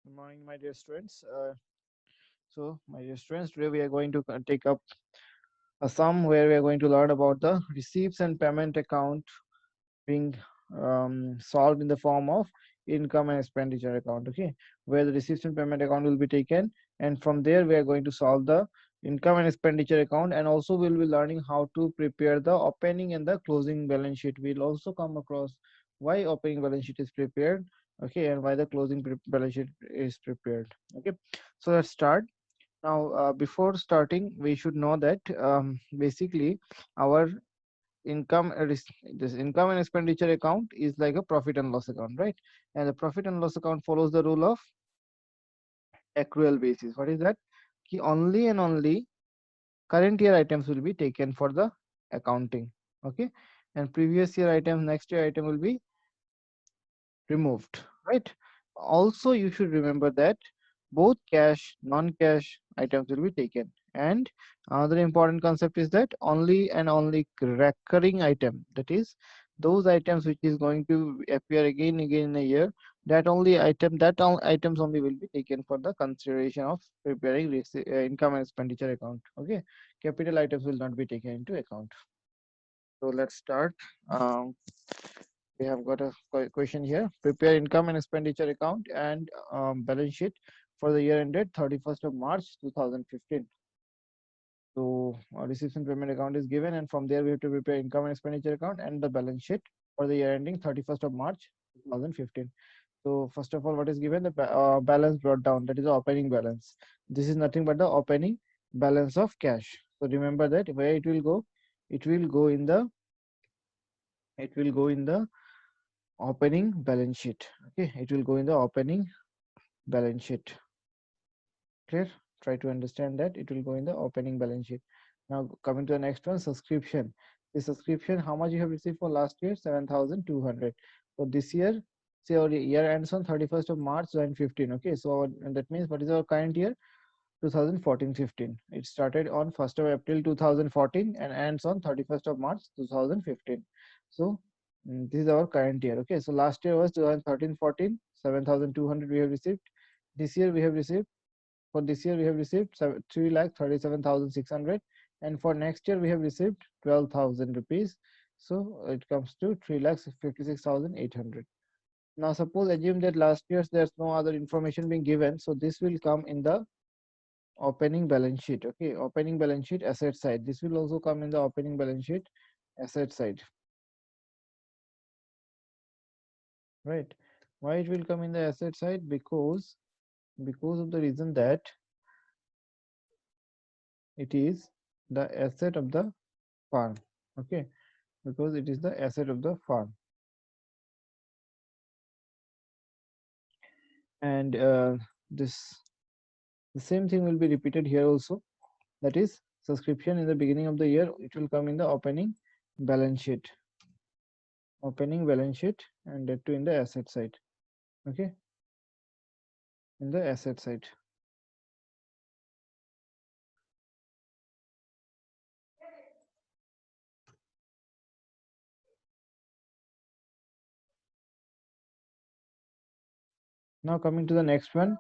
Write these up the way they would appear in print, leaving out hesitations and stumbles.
Good morning, my dear students. My dear students, today we are going to take up a sum where we are going to learn about the receipts and payment account being solved in the form of income and expenditure account. Okay, where the receipts and payment account will be taken, and from there we are going to solve the income and expenditure account, and also we'll be learning how to prepare the opening and the closing balance sheet. We'll also come across why opening balance sheet is prepared, okay, and why the closing balance sheet is prepared. Okay, so let's start. Now, before starting, we should know that basically our this income and expenditure account is like a profit and loss account, right? And the profit and loss account follows the rule of accrual basis. What is that? Only and only current year items will be taken for the accounting, okay, and previous year items, next year item will be removed, right? Also, you should remember that both cash, non-cash items will be taken. And another important concept is that only and only recurring item, that is those items which is going to appear again in a year, that all items only will be taken for the consideration of preparing income and expenditure account. Okay, capital items will not be taken into account. So let's start. um, we have got a question here. Prepare income and expenditure account and balance sheet for the year ended 31st of March 2015. So receipts and payment account is given, and from there we have to prepare income and expenditure account and the balance sheet for the year ending 31st of March 2015. So first of all, what is given? The balance brought down, that is the opening balance. This is nothing but the opening balance of cash. So remember that where it will go, it will go in the it will go in the opening balance sheet. Okay, it will go in the opening balance sheet. Clear? Try to understand that it will go in the opening balance sheet. Now coming to the next one, subscription. The subscription, how much you have received for last year? 7,200. For this year, say our year ends on 31st of March 2015. Okay, so and that means what is our current year? 2014-15. It started on 1st of April 2014 and ends on 31st of March 2015. So this is our current year. Okay, so last year was 2013-14, 7,200 we have received. This year we have received, for this year we have received 3,37,600, and for next year we have received 12,000 rupees. So it comes to 3,56,800. Now suppose assume that last year there's no other information being given, so this will come in the opening balance sheet. Okay, opening balance sheet asset side. This will also come in the opening balance sheet asset side, right? Why it will come in the asset side? Because of the reason that it is the asset of the farm. Okay, because it is the asset of the farm. And this the same thing will be repeated here also. That is subscription in the beginning of the year, it will come in the opening balance sheet. Opening balance sheet, and that too in the asset side. Okay, in the asset side. Now coming to the next one,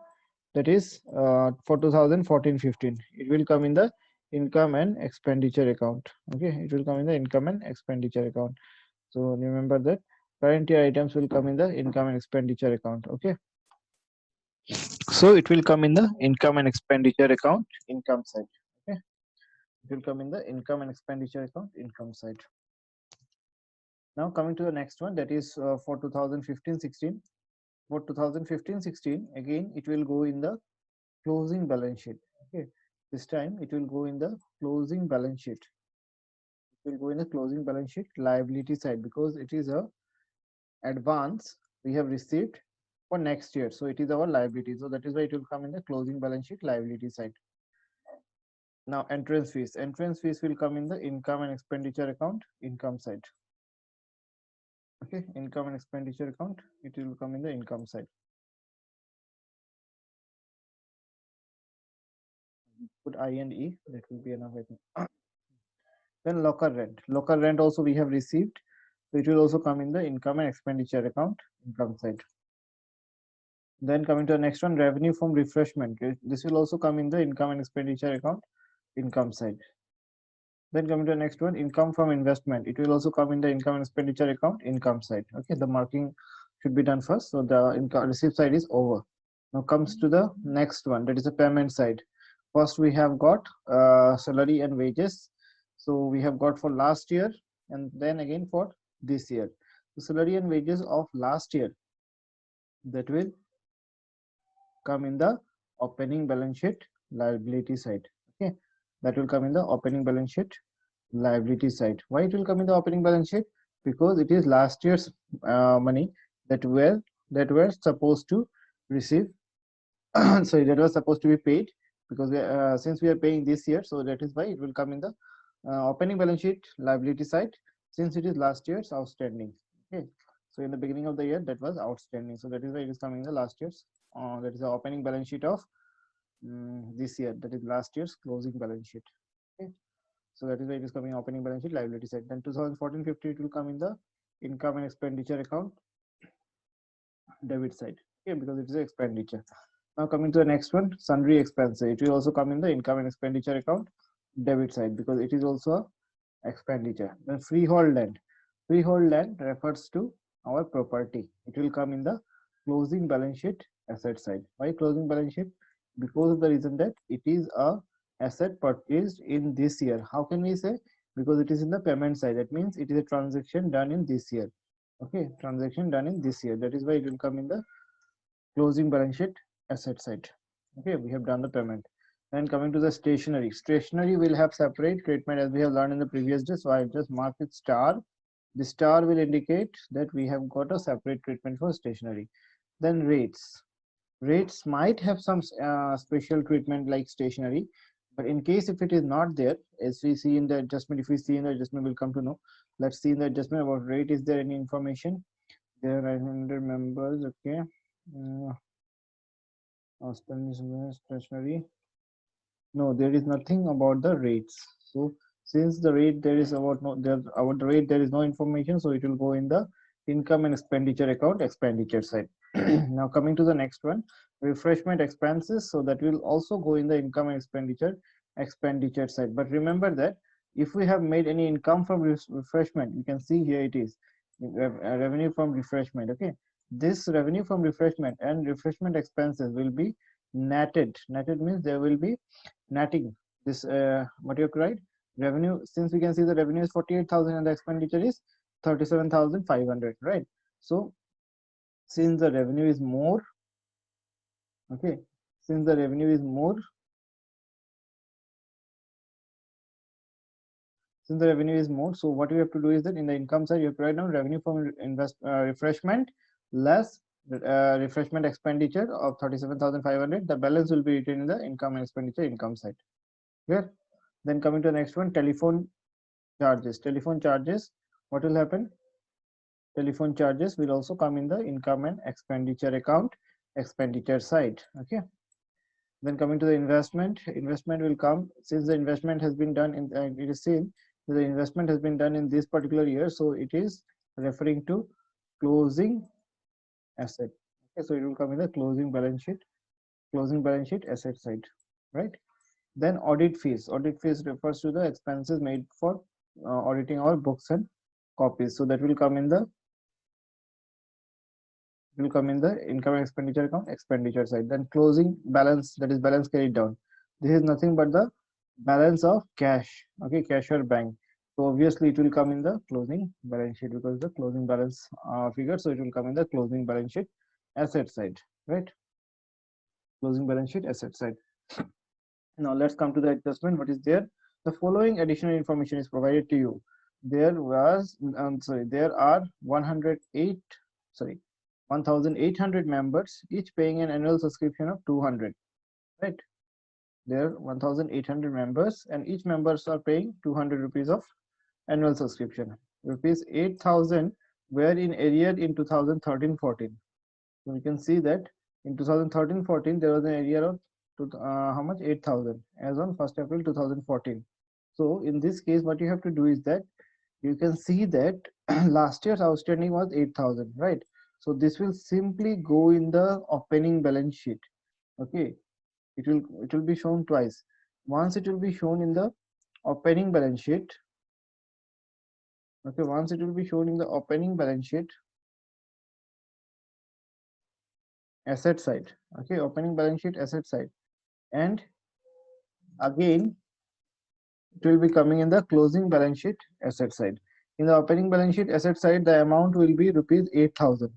that is for 2014-15, it will come in the income and expenditure account. Okay, it will come in the income and expenditure account. So remember that current year items will come in the income and expenditure account. Okay, so it will come in the income and expenditure account, income side. Okay, it will come in the income and expenditure account, income side. Now coming to the next one, that is for 2015-16. For 2015-16, again it will go in the closing balance sheet. Okay, this time it will go in the closing balance sheet. It will go in the closing balance sheet liability side, because it is a advance we have received for next year, so it is our liability. So that is why it will come in the closing balance sheet liability side. Now entrance fees will come in the income and expenditure account, income side. Okay, income and expenditure account, it will come in the income side. Put I and E, that will be enough, I think. Then local rent also we have received, so it will also come in the income and expenditure account, income side. Then coming to the next one, revenue from refreshment. This will also come in the income and expenditure account, income side. Then coming to the next one, income from investment. It will also come in the income and expenditure account, income side. Okay, the marking should be done first. So the income receipt side is over. Now comes to the next one, that is the payment side. First we have got salary and wages. So we have got for last year and then again for this year. The salary and wages of last year, that will come in the opening balance sheet liability side. Okay, that will come in the opening balance sheet liability side. Why it will come in the opening balance sheet? Because it is last year's money that were supposed to receive. Sorry, that was supposed to be paid, because since we are paying this year, so that is why it will come in the opening balance sheet liability side, since it is last year's outstanding. Okay, so in the beginning of the year that was outstanding, so that is why it is coming in the last year's that is the opening balance sheet of this year, that is last year's closing balance sheet. Okay, so that is why it is coming opening balance sheet liability side. Then 2014-15 it will come in the income and expenditure account debit side. Okay, because it is expenditure. Now coming to the next one, sundry expenses. It will also come in the income and expenditure account debit side, because it is also a expenditure. Then freehold land. Freehold land refers to our property. It will come in the closing balance sheet asset side. Why closing balance sheet? Because of the reason that it is a asset purchased in this year. How can we say? Because it is in the payment side. That means it is a transaction done in this year. Okay, transaction done in this year. That is why it will come in the closing balance sheet asset side. Okay, we have done the payment. Then coming to the stationery. Stationery will have separate treatment, as we have learned in the previous day. So I just mark it star. The star will indicate that we have got a separate treatment for stationery. Then rates. Rates might have some special treatment like stationery, but in case if it is not there, as we see in the adjustment, if we see in the adjustment, we'll come to know. Let's see in the adjustment about rate. Is there any information? There are 900 members. Okay. Stationery. No, there is nothing about the rates. So since the rate there is about the rate there is no information, so it will go in the income and expenditure account, expenditure side. Now coming to the next one, refreshment expenses. So that will also go in the income and expenditure side. But remember that if we have made any income from refreshment, you can see here it is revenue from refreshment. Okay, this revenue from refreshment and refreshment expenses will be netted. Netted means there will be netting this what you cried revenue. Since we can see the revenue is 48,000 and the expenditure is 37,500, right? So since the revenue is more, okay, since the revenue is more, so what you have to do is that in the income side you have to write down revenue from refreshment less refreshment expenditure of 37,500. The balance will be written in the income and expenditure income side. Clear? Then coming to the next one, telephone charges. Telephone charges, what will happen? Telephone charges will also come in the income and expenditure account, expenditure side. Okay. Then coming to the investment, investment will come, since the investment has been done in it is seen that the investment has been done in this particular year, so it is referring to closing asset. Okay, so it will come in the closing balance sheet asset side, right? Then audit fees. Audit fees refers to the expenses made for auditing our books and copies. So that will come in the income and expenditure account, expenditure side. Then closing balance, that is balance carried down. This is nothing but the balance of cash. Okay, cash or bank. So obviously it will come in the closing balance sheet, because the closing balance figure. So it will come in the closing balance sheet asset side, right? Closing balance sheet asset side. Now let's come to the adjustment. What is there? The following additional information is provided to you. There are 1,800 members, each paying an annual subscription of 200. Right? There are 1,800 members, and each members are paying 200 rupees of annual subscription. Rupees 8,000 were in arrear in 2013-14. So we can see that in 2013-14 there was an arrear of how much? 8,000 as on 1st April 2014. So in this case, what you have to do is that you can see that last year's outstanding was 8,000, right? So this will simply go in the opening balance sheet. Okay, it will be shown twice. Once it will be shown in the opening balance sheet. Okay, once it will be shown in the opening balance sheet, asset side. Okay, opening balance sheet, asset side, and again it will be coming in the closing balance sheet, asset side. In the opening balance sheet, asset side, the amount will be rupees 8,000.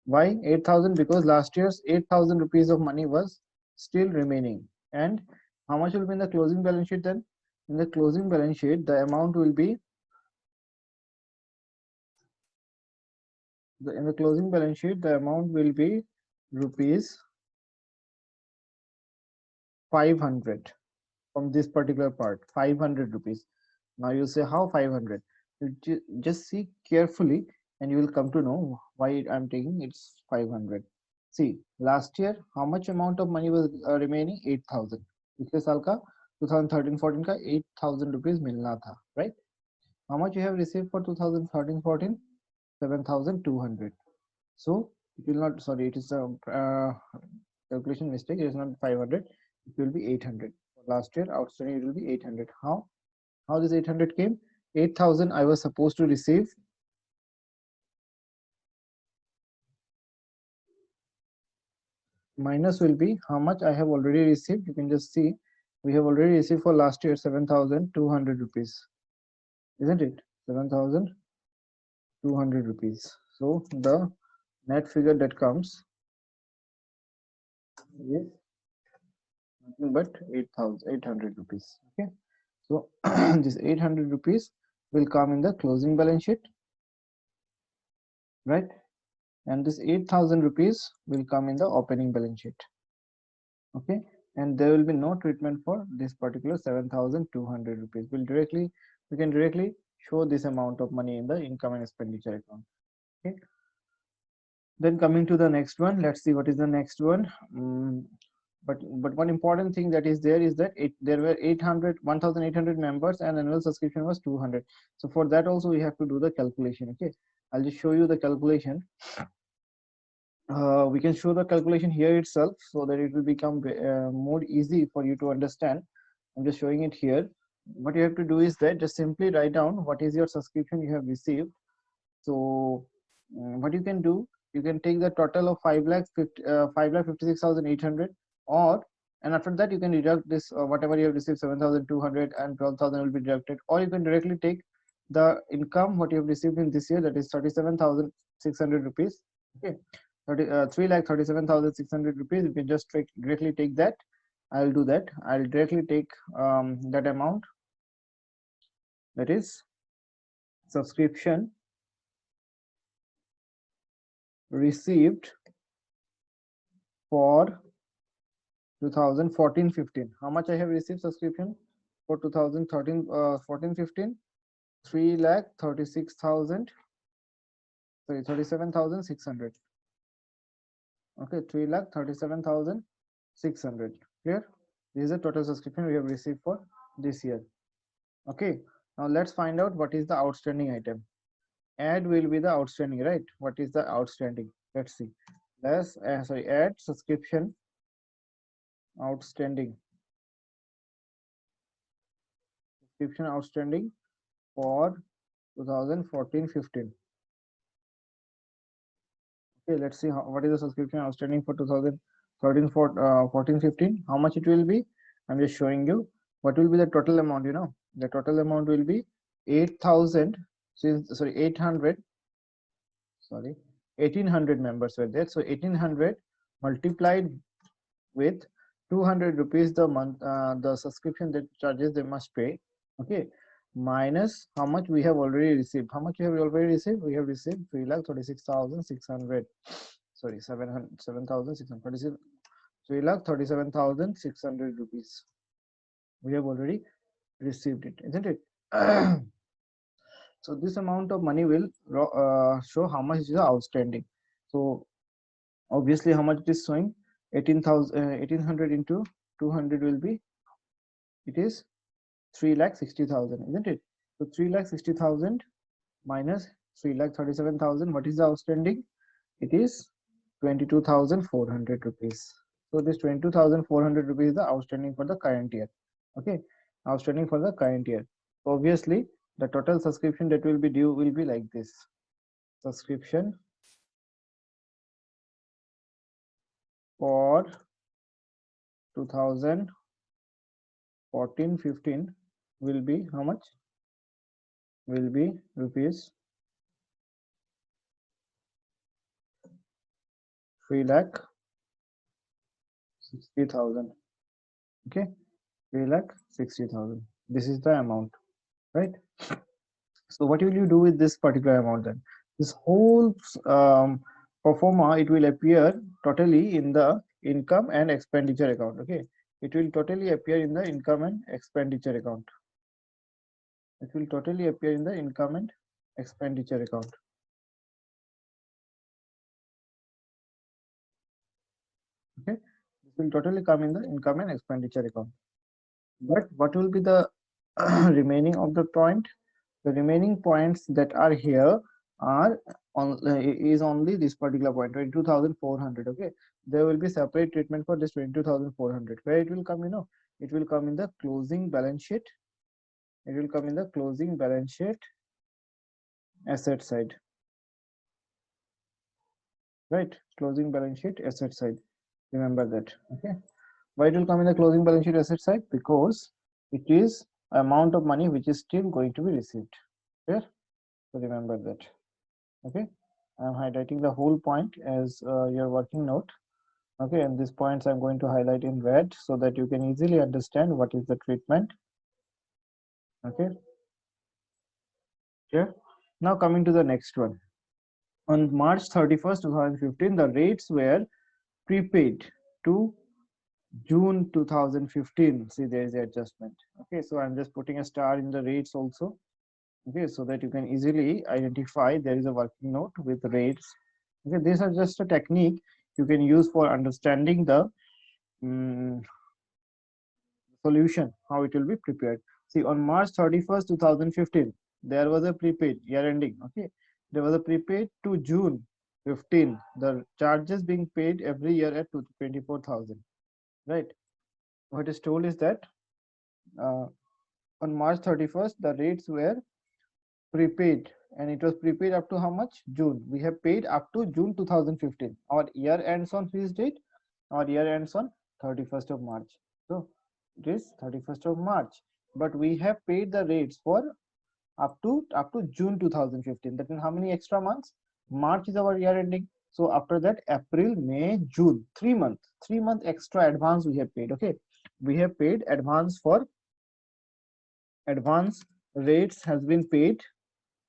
Why 8,000? Because last year's 8,000 rupees of money was still remaining. And how much will be in the closing balance sheet then? In the closing balance sheet, the amount will be in the closing balance sheet, the amount will be rupees 500 from this particular part, 500 rupees. Now you say how 500? You just see carefully and you will come to know why I'm taking it's 500. See, last year how much amount of money was remaining? 8,000. पिछले साल का 2013-14 का 8,000 rupees मिलना था, right? How much you have received for 2013-14? 7,200. So it will not, sorry, it is a calculation mistake. It is not 500. It will be 800. Last year outstanding it will be 800. How this 800 came? 8,000 I was supposed to receive. Minus will be how much I have already received. You can just see we have already received for last year 7,200 rupees, isn't it? 7,200 rupees. So the net figure that comes is nothing but 8,800 rupees. Okay, so this 800 rupees will come in the closing balance sheet, right? And this 8,000 rupees will come in the opening balance sheet. Okay, and there will be no treatment for this particular 7,200 rupees. We can directly show this amount of money in the income and expenditure account. Okay, then coming to the next one, let's see what is the next one. But one important thing that is there is that there were 1,800 members and annual subscription was 200. So for that also we have to do the calculation. Okay, I'll just show you the calculation. We can show the calculation here itself so that it will become more easy for you to understand. I'm just showing it here. What you have to do is that just simply write down what is your subscription you have received. So what you can do, you can take the total of 5,56,800, and after that you can deduct this whatever you have received, 7,200 and 12,000 will be deducted, or you can directly take the income what you have received in this year, that is 37,600 rupees. Okay, 3,37,600 rupees. You can just directly take that. I'll do that. I'll directly take that amount, that is subscription received for 2014-15. How much I have received subscription for 2013-14-15? 3,36,000. Sorry, 37,600. Okay, 3,37,600. Clear? This is the total subscription we have received for this year. Okay, now let's find out what is the outstanding item. Add will be the outstanding, right? What is the outstanding? Let's see. Let's add subscription outstanding. Subscription outstanding for 2014-15. Okay, let's see what is the subscription outstanding for 2013-14-15. How much it will be? I'm just showing you what will be the total amount. You know, the total amount will be 8,000. Since 800. Sorry, 1,800 members were there. So 1,800 multiplied with 200 rupees the month, the subscription that charges they must pay. Okay, minus how much we have already received. How much we have already received? We have received 3,36,600. Sorry, 7,600. 3,37,600 rupees. We have already received it, isn't it? So this amount of money will show how much is outstanding. So obviously how much it is showing, 1,800 into 200 will be, it is 3,60,000, isn't it? So 3,60,000 minus 3,37,000, what is the outstanding? it is 22,400 rupees. So this 22,400 rupees is the outstanding for the current year. Okay, outstanding for the current year. Obviously, the total subscription that will be due will be like this. Subscription for 2014-15 will be how much? Will be rupees 3,60,000. Okay, 3,60,000. This is the amount, right? So what will you do with this particular amount then? This whole pro forma, it will appear totally in the income and expenditure account. Okay, it will totally appear in the income and expenditure account. It will totally appear in the income and expenditure account. Okay, this will totally come in the income and expenditure account. But what will be the remaining of the point? The remaining points that are here are is only this particular point, 22,400. Okay, there will be separate treatment for this 22,400. Where it will come, you know, it will come in the closing balance sheet. It will come in the closing balance sheet asset side, right? Closing balance sheet asset side. Remember that. Okay, why it will come in the closing balance sheet asset side? Because it is amount of money which is still going to be received. Clear? So remember that. Okay, I'm highlighting the whole point as your working note. Okay, and these points I'm going to highlight in red so that you can easily understand what is the treatment. Okay, here now coming to the next one. On March 31st 2015, the rates were prepaid to June 2015. See, there is the adjustment. Okay, so I'm just putting a star in the rates also. Okay, so that you can easily identify there is a working note with rates. Okay, these are just a technique you can use for understanding the solution, how it will be prepared. See, on March 31st 2015, there was a prepaid year ending. Okay, there was a prepaid to June 15, the charges being paid every year at 24,000, right? What is told is that on March 31st the rates were prepaid, and it was prepaid up to how much? June. We have paid up to June 2015. Our year ends on which date? Our year ends on 31st of March. So it is 31st of March, but we have paid the rates for up to June 2015. That means how many extra months? March is our year ending. So after that, April, May, June, 3 months, 3 month extra advance we have paid. Okay, we have paid advance for advance rates has been paid.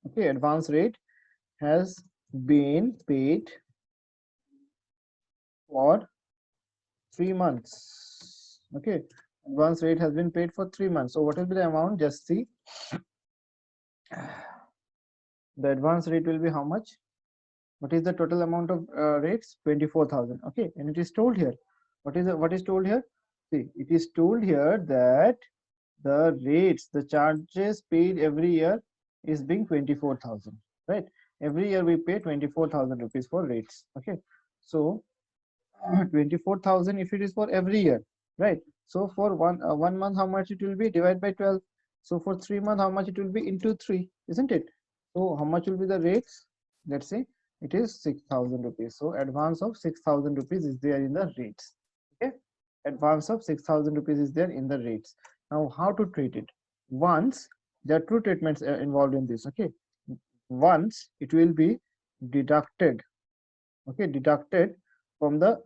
Okay, advance rate has been paid for 3 months. Okay, advance rate has been paid for 3 months. So what will be the amount? Just see, the advance rate will be how much? What is the total amount of rates? 24,000. Okay, and it is told here. What is told here? See, it is told here that the rates, the charges paid every year is being 24,000. Right? Every year we pay 24,000 rupees for rates. Okay, so 24,000 if it is for every year, right? So for one month, how much it will be? Divided by 12. So for 3 months, how much it will be? Into 3, isn't it? So how much will be the rates? Let's say it is 6,000 rupees. So advance of 6,000 rupees is there in the rates. Okay, advance of 6,000 rupees is there in the rates. Now how to treat it? Once there are two treatments involved in this. Okay, once it will be deducted. Okay, deducted from the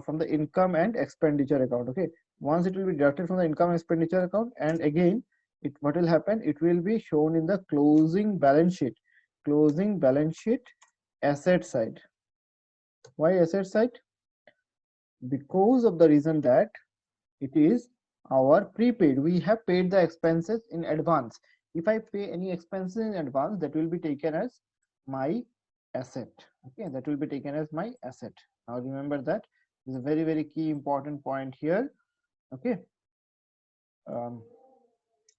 from the income and expenditure account. Okay, once it will be deducted from the income and expenditure account, and again it what will happen, it will be shown in the closing balance sheet. Closing balance sheet asset side. Why asset side? Because of the reason that it is our prepaid. We have paid the expenses in advance. If I pay any expenses in advance, that will be taken as my asset. Okay, that will be taken as my asset. Now remember that is a very key important point here. Okay,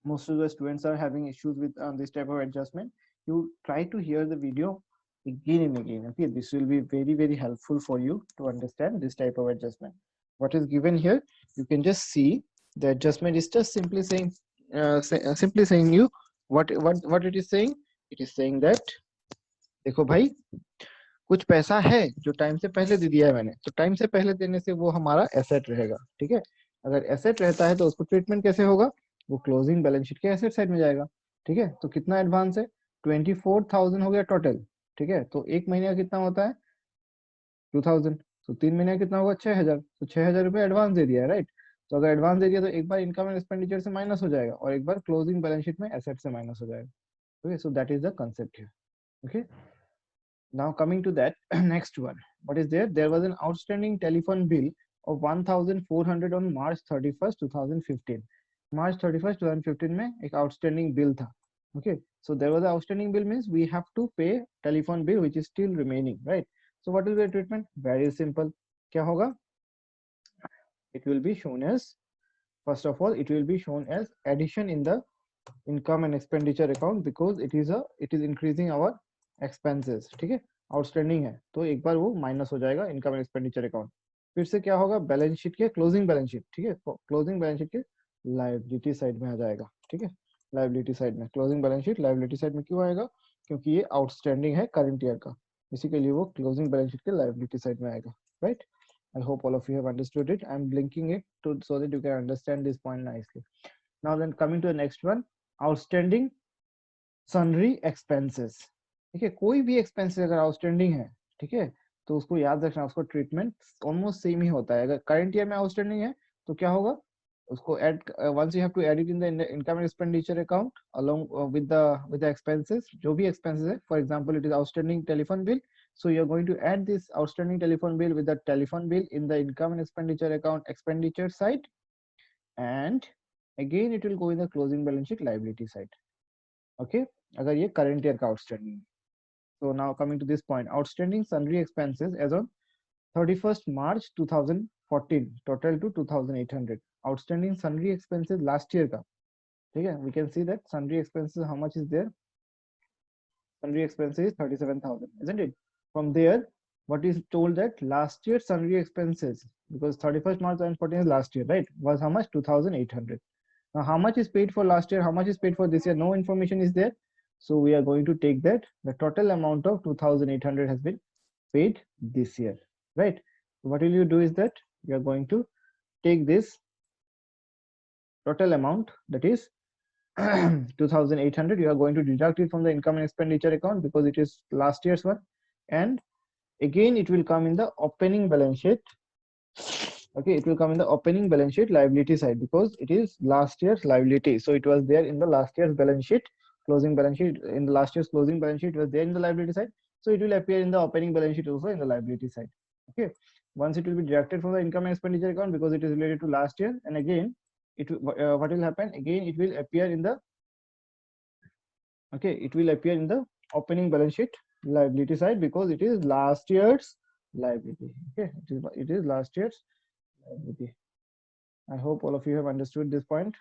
most of the students are having issues with this type of adjustment. You try to hear the video again and again. Okay, this will be very helpful for you to understand this type of adjustment. What is given here, you can just see the adjustment is just simply saying you what it is saying. It is saying that देखो भाई, कुछ पैसा है जो time से पहले दे दिया है मैंने, तो टाइम से पहले देने से वो हमारा एसेट रहेगा। ठीक है, अगर एसेट रहता है तो उसको ट्रीटमेंट कैसे होगा, वो क्लोजिंग बैलेंस शीट के एसेट साइड में जाएगा। ठीक है, तो कितना एडवांस है, 24,000 हो गया टोटल। ठीक है, तो एक महीने का कितना होता है 2,000, तो 3 महीने का कितना होगा 6,000, तो 6,000 रुपये एडवांस दे दिया है, राइट। तो अगर एडवांस दे दिया तो एक बार इनकम एंड एक्सपेंडिचर से माइनस हो जाएगा और एक बार क्लोजिंग बैलेंस शीट में एसेट से माइनस हो जाएगा। Okay, so that is the concept here. Okay, now coming to that next one, what is there, there was an outstanding telephone bill of 1,400 on March 31st 2015। March 31st 2015 में एक outstanding bill था। Okay, so there was an outstanding bill means we have to pay telephone bill which is still remaining, right? So what will be the treatment, very simple, क्या होगा, it will be shown as, first of all it will be shown as addition in the income and expenditure account because it is increasing our expenses। ठीक है, outstanding है तो एक बार वो minus हो जाएगा इनकम एंड एक्सपेंडिचर अकाउंट। फिर से क्या होगा, बैलेंस शीट के क्लोजिंग बैलेंस शीट, ठीक है, क्लोजिंग बैलेंस शीट के लायबिलिटी साइड में आ जाएगा। ठीक है, लायबिलिटी साइड में, closing balance sheet liability side में क्यों आएगा, क्योंकि ये आउटस्टैंडिंग है करंट ईयर का, इसी के लिए वो क्लोजिंग बैलेंस शीट के लायबिलिटी साइड में आएगा, right. I hope all of you have understood it. I'm blinking it to so that you can understand this point nicely. Now then coming to the next one, outstanding सनरी expenses. ठीक है, कोई भी expenses अगर outstanding है, ठीक है, तो उसको याद रखना, उसको ट्रीटमेंट ऑलमोस्ट सेम ही होता है। अगर करंट ईयर में आउटस्टैंडिंग है तो क्या होगा, उसको add, once you have to add it in the income and expenditure account along with the expenses, जो भी एक्सपेंसेस है, for example it is outstanding telephone bill, so you are going to add this outstanding telephone bill with the telephone bill in the income and expenditure account expenditure side, and again it will go in the closing balance sheet liability side। okay, अगर ये current year का outstanding। so now coming to this point, outstanding sundry expenses as on 31st March 2014 total to 2,800। outstanding sundry expenses last year का, ठीक है, we can see that sundry expenses how much is there, sundry expenses is 37,000, isn't it? From there what is told that last year sundry expenses, because 31st March 2014 is last year, right, was how much, 2,800। now how much is paid for last year, how much is paid for this year, no information is there, so we are going to take that the total amount of 2,800 has been paid this year, right? What will you do is that you are going to take this total amount, that is 2,800, you are going to deduct it from the income and expenditure account because it is last year's one, and again it will come in the opening balance sheet। okay, it will come in the opening balance sheet liability side because it is last year's liability, so it was there in the last year's balance sheet, closing balance sheet, in the last year's closing balance sheet, it was there in the liability side, so it will appear in the opening balance sheet also in the liability side। okay, once it will be deducted from the income and expenditure account because it is related to last year, and again it what will happen, again it will appear in the, okay, it will appear in the opening balance sheet liability side because it is last year's liability। okay, it is last year's liability। I hope all of you have understood this point।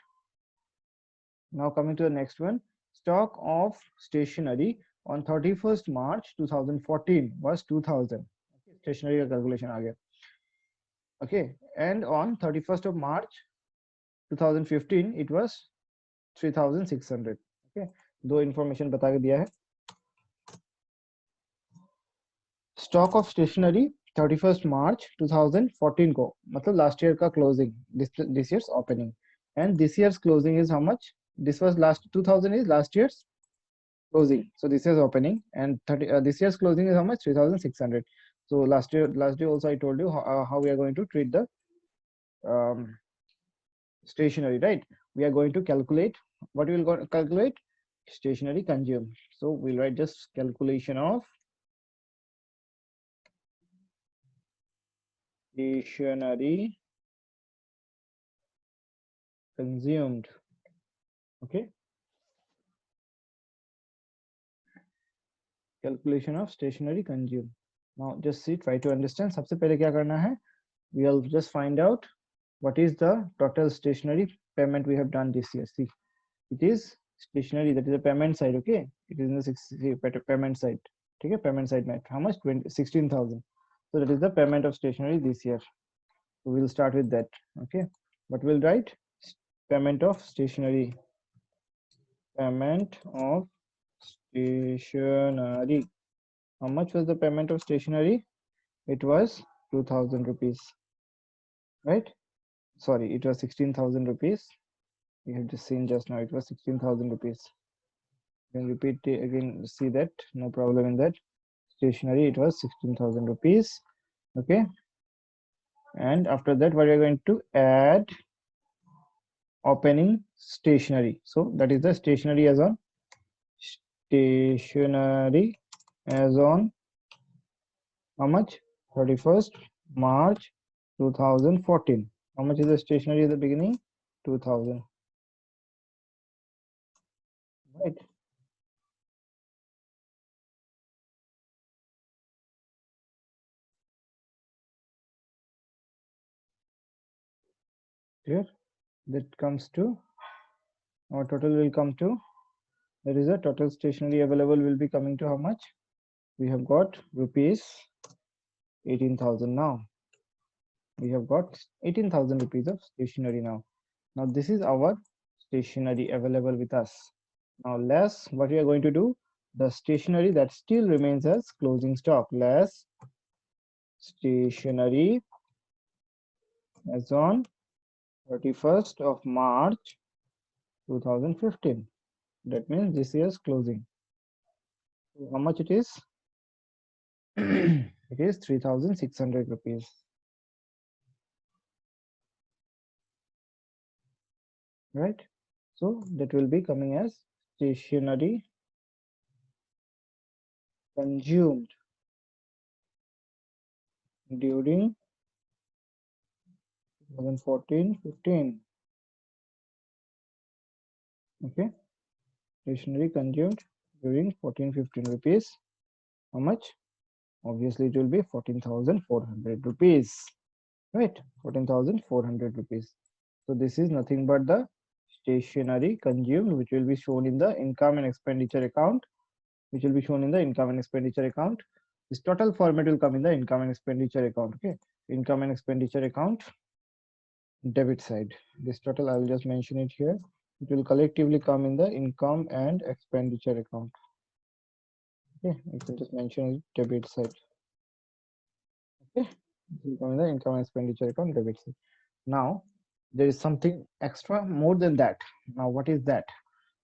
now coming to the next one, stock of stationery on 31st March 2014 was 2,000। okay, stationery का calculation आ गया। okay, and on 31st of March 2015 it was 3,600। okay, दो information बता के दिया है। Stock of stationery 31st March 2014 को, मतलब last year का closing, this year's opening, and this year's closing is how much, this was last 2,000 is last year's closing, so this year's opening, and this year's closing is how much, 3,600। so last day also I told you how we are going to treat the stationery, right? We are going to calculate, what we will go calculate, stationery consumed, so we'll write just calculation of stationery consumed। okay, calculation of stationery consumed। now just see, try to understand। सबसे पहले क्या करना है, we'll just find out what is the total stationery payment we have done this year। see, it is stationery, that is the payment side। okay, it is in the payment side। Okay, payment side net. How much? 16,000. So that is the payment of stationery this year. So we'll start with that. Okay, but we'll write payment of stationery. Payment of stationery. How much was the payment of stationery? It was 2,000 rupees, right? Sorry, it was 16,000 rupees. We have just seen just now, it was 16,000 rupees. Then repeat it again, see that, no problem in that. Stationery, it was 16,000 rupees. Okay, and after that, what are you going to add? Opening stationery. So that is the stationery as on stationery as on how much? 31st March 2014. How much is the stationery at the beginning? 2,000. Right. Here that comes to our total will come to, there is a total stationery available will be coming to how much? We have got rupees 18,000 now. We have got 18,000 rupees of stationery now. Now this is our stationery available with us. Now less what we are going to do, the stationery that still remains as closing stock, less stationery as on 31st of March 2015. That means this year's closing. So how much it is? It is 3,600 rupees. Right? So that will be coming as stationery consumed during 2014-15. Okay, stationery consumed during 14-15 rupees. How much? Obviously it will be 14,400 rupees. Right, 14,400 rupees. So this is nothing but the stationery consumed, which will be shown in the income and expenditure account. Which will be shown in the income and expenditure account. This total format will come in the income and expenditure account. Okay, income and expenditure account, debit side. This total I will just mention it here. It will collectively come in the income and expenditure account. Okay, you can just mention it, debit side. Okay, it will come in the income and expenditure account, debit side. Now there is something extra more than that. Now what is that?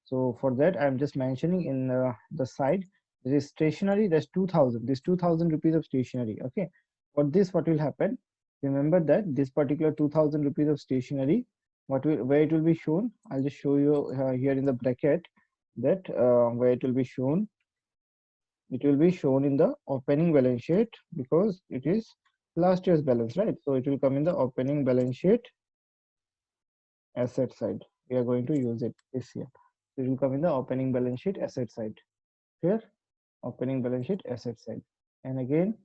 So for that I'm just mentioning in the side, there is stationery, there's 2,000, this 2,000 rupees of stationery. Okay, for this what will happen, remember that this particular 2,000 rupees of stationery, where it will be shown, I'll just show you here in the bracket, that where it will be shown, it will be shown in the opening balance sheet, because it is last year's balance, right? So it will come in the opening balance sheet asset side. We are going to use it this year. It will come in the opening balance sheet asset side. Here, opening balance sheet asset side. And again,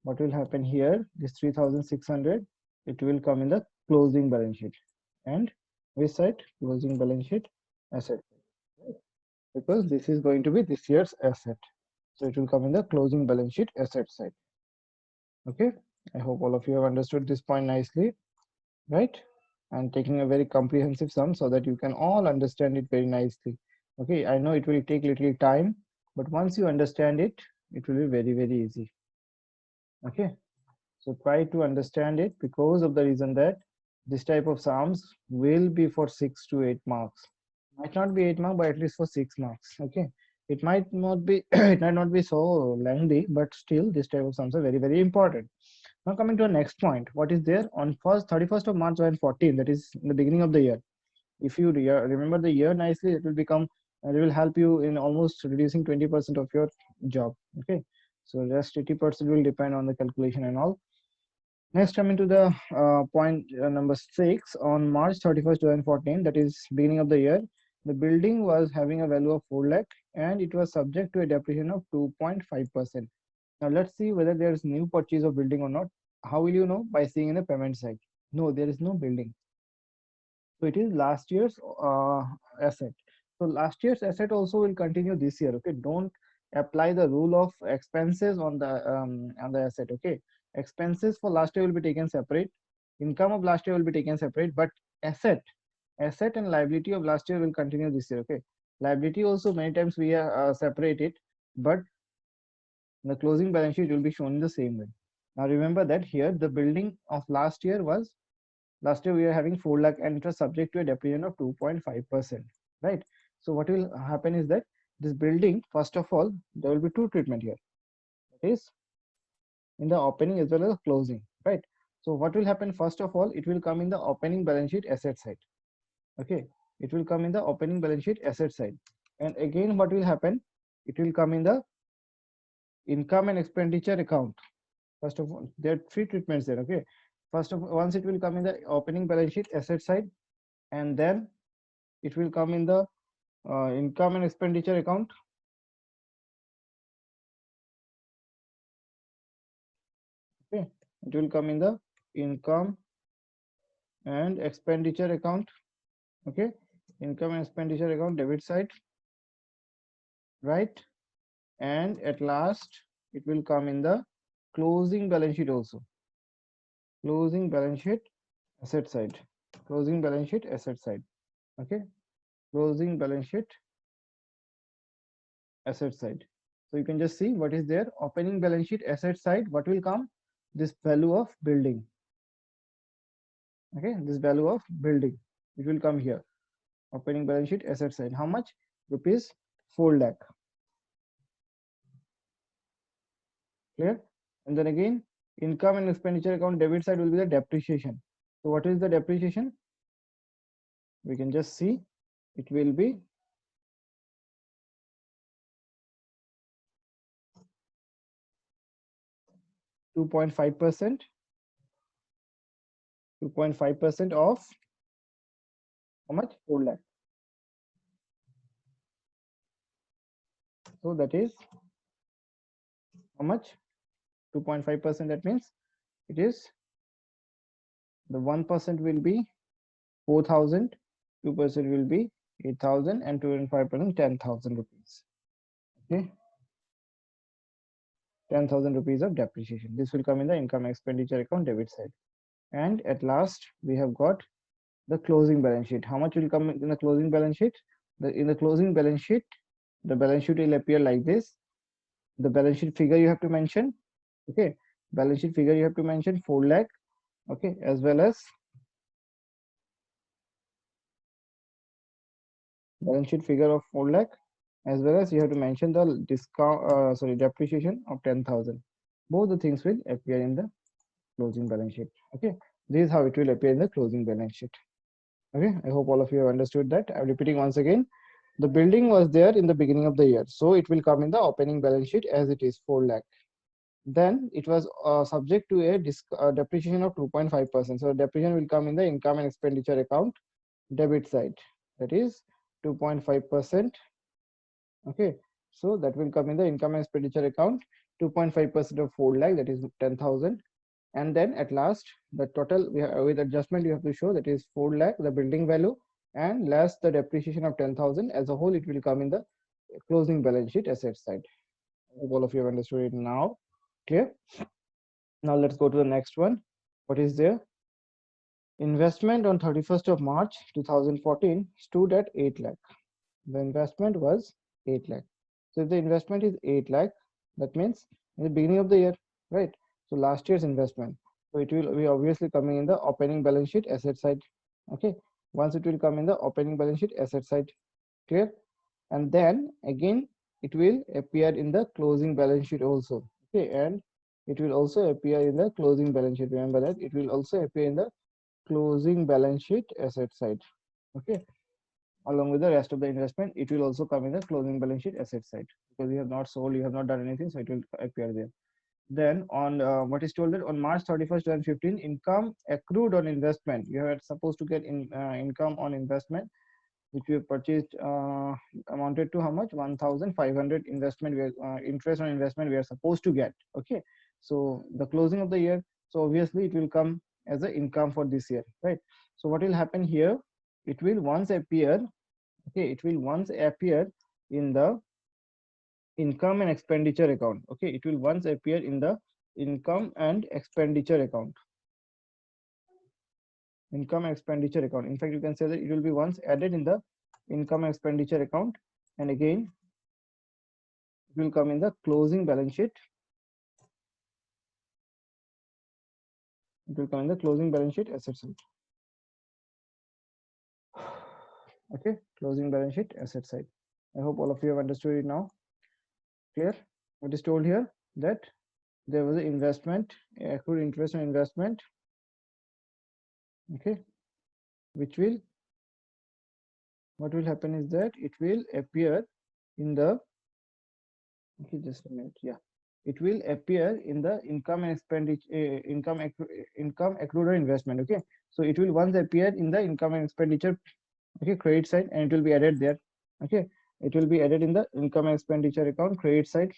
what will happen here, this 3,600, it will come in the closing balance sheet. And which side? Closing balance sheet asset, because this is going to be this year's asset. So it will come in the closing balance sheet asset side. Okay, I hope all of you have understood this point nicely, right? And taking a very comprehensive sum so that you can all understand it very nicely. Okay, I know it will take little time, but once you understand it, it will be very, very easy. Okay, so try to understand it, because of the reason that this type of sums will be for 6 to 8 marks. Might not be 8 marks, but at least for 6 marks. Okay, it might not be it might not be so lengthy, but still this type of sums are very, very important. Now coming to the next point, what is there on 31st of March 2014, that is in the beginning of the year. If you remember the year nicely, it will become, it will help you in almost reducing 20% of your job. Okay, so rest 80% will depend on the calculation and all. Next, coming to the point number 6, on March 31st 2014, that is beginning of the year, the building was having a value of 4 lakh and it was subject to a depreciation of 2.5%. Now let's see whether there is new purchase of building or not. How will you know? By seeing in the payment side. No, there is no building. So it is last year's asset. So last year's asset also will continue this year. Okay, don't apply the rule of expenses on the asset. Okay, expenses for last year will be taken separate, income of last year will be taken separate, but asset and liability of last year will continue this year. Okay, liability also many times we separate it, but the closing balance sheet will be shown in the same way. Now remember that here the building of last year we are having 4 lakh and it was subject to a depreciation of 2.5%, right? So what will happen is that this building, first of all, there will be two treatment here. That is in the opening as well as closing, right? So what will happen, first of all, it will come in the opening balance sheet asset side. Okay, it will come in the opening balance sheet asset side. And again, what will happen? It will come in the income and expenditure account. First of all, there are three treatments there. Okay, first of all, once it will come in the opening balance sheet asset side, and then it will come in the income and expenditure account. Okay, it will come in the income and expenditure account. Okay, income and expenditure account debit side, right? And at last it will come in the closing balance sheet also. Closing balance sheet asset side. Closing balance sheet asset side. Okay, closing balance sheet asset side. So you can just see what is there. Opening balance sheet asset side, what will come? This value of building. Okay, this value of building, it will come here. Opening balance sheet asset side, how much? Rupees 4 lakh. Clear? And then again, income and expenditure account debit side will be the depreciation. So what is the depreciation? We can just see it will be 2.5%. 2.5% of how much? 4 lakh. So that is how much? 2.5%. That means it is the 1% will be 4,000, 2% will be 8,000, and 2.5% 10,000 rupees. Okay, 10,000 rupees of depreciation. This will come in the income expenditure account debit side. And at last we have got the closing balance sheet. How much will come in the closing balance sheet? In the closing balance sheet, the balance sheet will appear like this. The balance sheet figure you have to mention. Okay, balance sheet figure you have to mention 4 lakh. Okay, as well as balance sheet figure of 4 lakh, as well as you have to mention the depreciation of 10,000. Both the things will appear in the closing balance sheet. Okay, this is how it will appear in the closing balance sheet. Okay, I hope all of you have understood that. I'm repeating once again. The building was there in the beginning of the year, so it will come in the opening balance sheet as it is 4 lakh. Then it was subject to a depreciation of 2.5%. So depreciation will come in the income and expenditure account debit side. That is 2.5%. Okay, so that will come in the income and expenditure account. 2.5% of 4 lakh, that is 10,000. And then at last the total with adjustment you have to show, that is 4 lakh the building value, and less the depreciation of 10,000. As a whole, it will come in the closing balance sheet asset side. I hope all of you have understood it now. Clear? Now let's go to the next one. What is there? Investment on 31st of March 2014 stood at 8 lakh. The investment was 8 lakh. So if the investment is 8 lakh, that means in the beginning of the year, right? So last year's investment. So it will be obviously coming in the opening balance sheet asset side. Okay. Once it will come in the opening balance sheet asset side. Clear? And then again, it will appear in the closing balance sheet also. Okay. And it will also appear in the closing balance sheet. Remember that it will also appear in the closing balance sheet asset side. Okay, along with the rest of the investment, it will also come in the closing balance sheet asset side, because you have not sold, you have not done anything, so it will appear there. Then on what is told that on March 31st 2015, income accrued on investment, you are supposed to get income on investment which we have purchased, amounted to how much? 1,500 investment, interest on investment we are supposed to get. Okay, so the closing of the year, so obviously it will come as an income for this year, right? So what will happen here? It will once appear, okay, it will once appear in the income and expenditure account. Okay, it will once appear in the income and expenditure account. Income and expenditure account. In fact, you can say that it will be once added in the income and expenditure account, and again it will come in the closing balance sheet. It will come in the closing balance sheet asset side. Okay, closing balance sheet asset side. I hope all of you have understood it now. Clear? What is told here, that there was an investment, accrued interest on investment, okay, which will, what will happen is that it will appear in the, okay, just a minute, yeah, it will appear in the income and expenditure, income accrued or investment. Okay, so it will once appear in the income and expenditure, okay, credit side, and it will be added there. Okay, it will be added in the income and expenditure account credit side,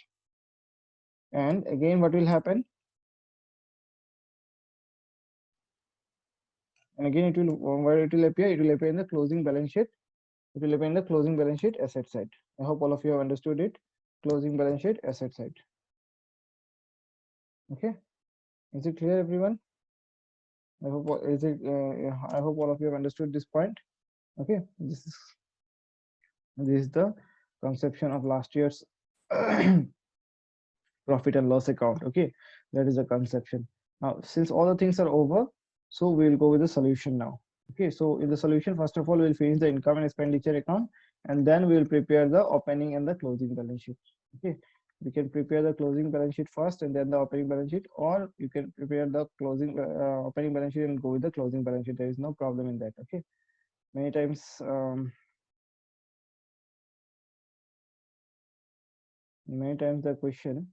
and again what will happen, and again it will, where it will appear, it will appear in the closing balance sheet. It will appear in the closing balance sheet asset side. I hope all of you have understood it. Closing balance sheet asset side. Okay, is it clear, everyone? I hope is it. I hope all of you have understood this point. Okay, this is the conception of last year's profit and loss account. Okay, that is the conception. Now, since all the things are over, so we'll go with the solution now. Okay, so in the solution, first of all, we'll finish the income and expenditure account, and then we'll prepare the opening and the closing balance sheet. Okay, we can prepare the closing balance sheet first and then the opening balance sheet, or you can prepare the closing opening balance sheet and go with the closing balance sheet. There is no problem in that. Okay, many times the question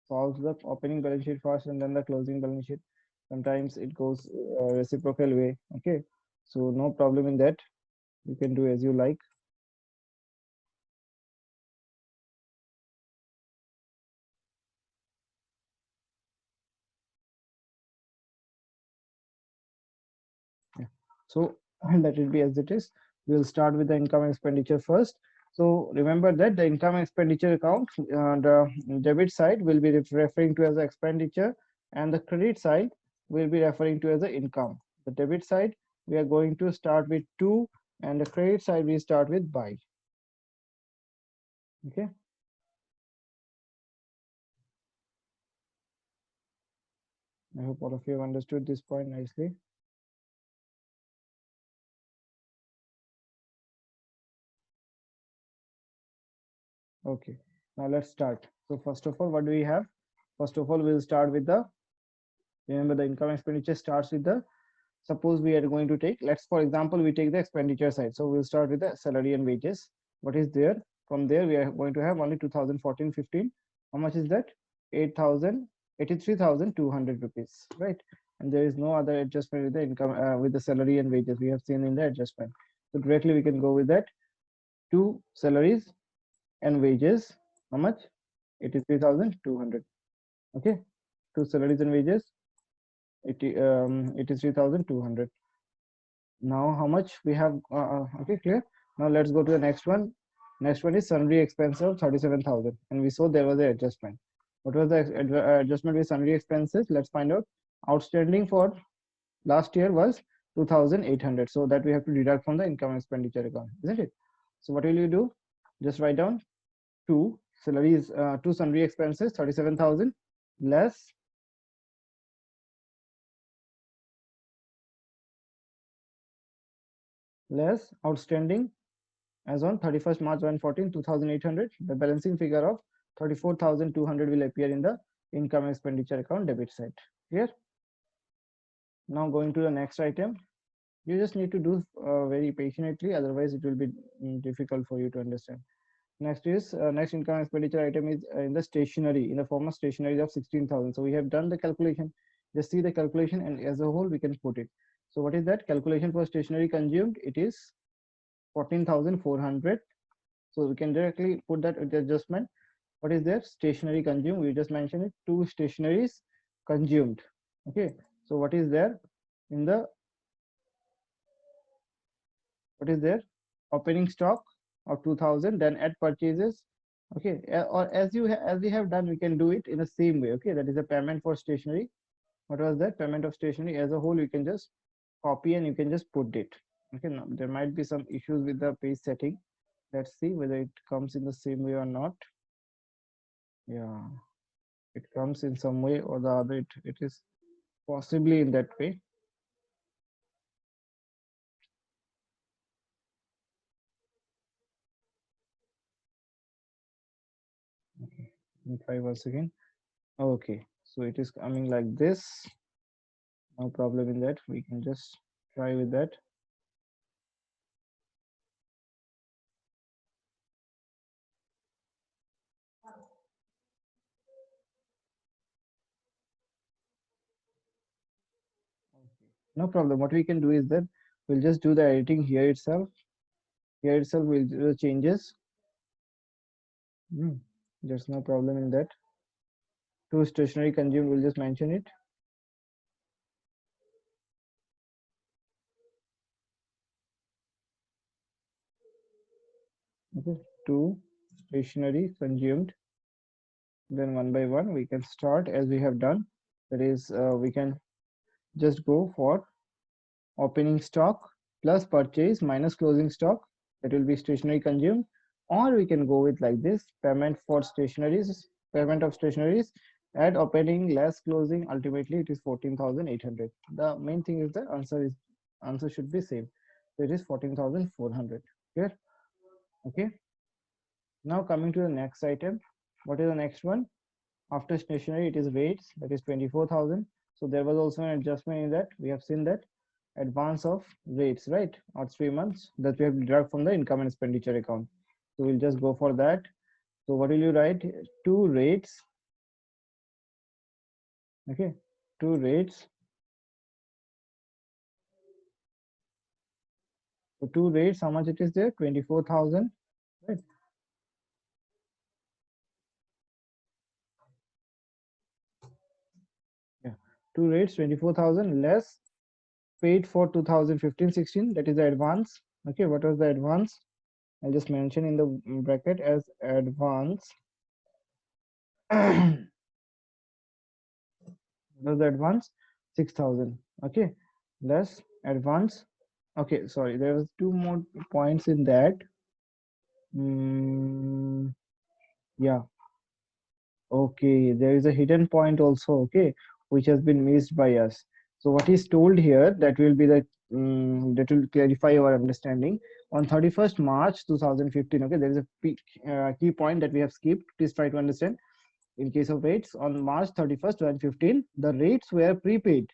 solves the opening balance sheet first and then the closing balance sheet. Sometimes it goes reciprocal way. Okay, so no problem in that. You can do as you like. Yeah. So let it be as it is. We'll start with the income and expenditure first. So remember that the income and expenditure account, the debit side will be referring to as expenditure, and the credit side will be referring to as the income. The debit side, we are going to start with to, and the credit side we start with by. Okay. I hope all of you have understood this point nicely. Okay, now let's start. So first of all, what do we have? First of all, we'll start with the, remember the income expenditure starts with the, suppose we are going to take, let's for example, we take the expenditure side. So we'll start with the salary and wages. What is there? From there, we are going to have only 2014-15. How much is that? 83,200 rupees, right? And there is no other adjustment with the income, with the salary and wages. We have seen in the adjustment. So directly we can go with that. Two salaries and wages, how much? 83,200. Okay, two salaries and wages, 83,200. Now how much we have? Okay, clear. Now let's go to the next one. Next one is sundry expense of 37,000, and we saw there was an adjustment. What was the adjustment with sundry expenses? Let's find out. Outstanding for last year was 2,800, so that we have to deduct from the income and expenditure account, isn't it? So what will you do? Just write down two salaries, two sundry expenses, 37,000 less outstanding as on 31st March 2014, 2,800. The balancing figure of 34,200 will appear in the income expenditure account debit side. Clear? Now going to the next item. You just need to do very patiently, otherwise it will be difficult for you to understand. Next is next income expenditure item is in the stationery, in the form of stationery of 16,000. So we have done the calculation. Just see the calculation, and as a whole we can put it. So what is that calculation for stationery consumed? It is 14,400. So we can directly put that with the adjustment. What is there? Stationery consumed. We just mentioned it. Two stationeries consumed. Okay. So what is there in the, what is there? Opening stock of 2,000. Then add purchases Okay, or as we have done, we can do it in the same way. Okay, that is a payment for stationery. What was that? Payment of stationery as a whole, you can just copy and you can just put it. Okay, now there might be some issues with the page setting. Let's see whether it comes in the same way or not. Yeah, it comes in some way or the other. It is possibly in that way. Okay, let me try once again. Okay, so it is coming like this. No problem in that. We can just try with that. No problem. What we can do is that we'll just do the editing here itself. Here itself, we'll do the changes. There's no problem in that. To stationery consumed, we'll just mention it. Okay, to stationery consumed. Then one by one, we can start as we have done. That is, we can just go for opening stock plus purchase minus closing stock. That will be stationery consumed. Or we can go with like this: payment for stationeries, payment of stationeries at opening less closing. Ultimately, it is 14,800. The main thing is the answer should be same. So it is 14,400. Clear? Okay. Now coming to the next item. What is the next one? After stationery, it is rates, that is 24,000. So there was also an adjustment in that. We have seen that advance of rates, right? Or 3 months that we have deduct from the income and expenditure account. So we'll just go for that. So what will you write? Two rates. Okay, two rates. So two rates, how much it is there? 24,000, right? Yeah, two rates, 24,000 less paid for 2015-16, that is the advance. Okay, what was the advance? I'll just mention in the bracket as advance. Was the advance 6,000. Okay, less advance. Okay, sorry, there was two more points in that. Yeah, okay, there is a hidden point also, okay, which has been missed by us. So what is told here, that will be the that will clarify our understanding. On 31st March 2015, okay, there is a key point that we have skipped. Please try to understand. In case of rates, on March 31st 2015, the rates were prepaid,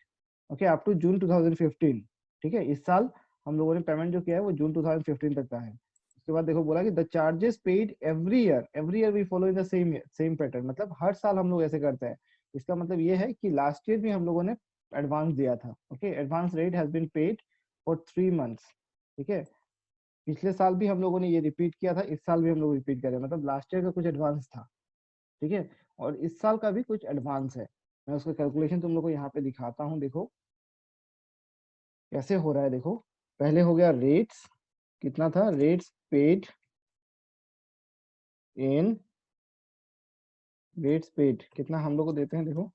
okay, up to June 2015. ठीक है, इस साल हम लोगों ने payment जो किया है वो जून 2015 तक का है. उसके बाद देखो बोला कि the charges paid every year we follow in the same pattern. मतलब हर साल हम लोग ऐसे करते हैं. इसका मतलब ये है कि लास्ट ईयर भी हम लोगों ने एडवांस दिया था. Okay, advance rate has been paid for 3 months. ठीक है, पिछले साल भी हम लोगों ने ये रिपीट किया था, इस साल भी हम लोग रिपीट कर रहे हैं. मतलब लास्ट ईयर का कुछ एडवांस था, ठीक है, और इस साल का भी कुछ एडवांस है. मैं उसका कैलकुलेशन तुम लोग को यहाँ पे दिखाता हूँ. देखो कैसे हो रहा है. देखो पहले हो गया रेट्स, कितना था? Rates paid in, rates paid कितना हम लोग को देते हैं. देखो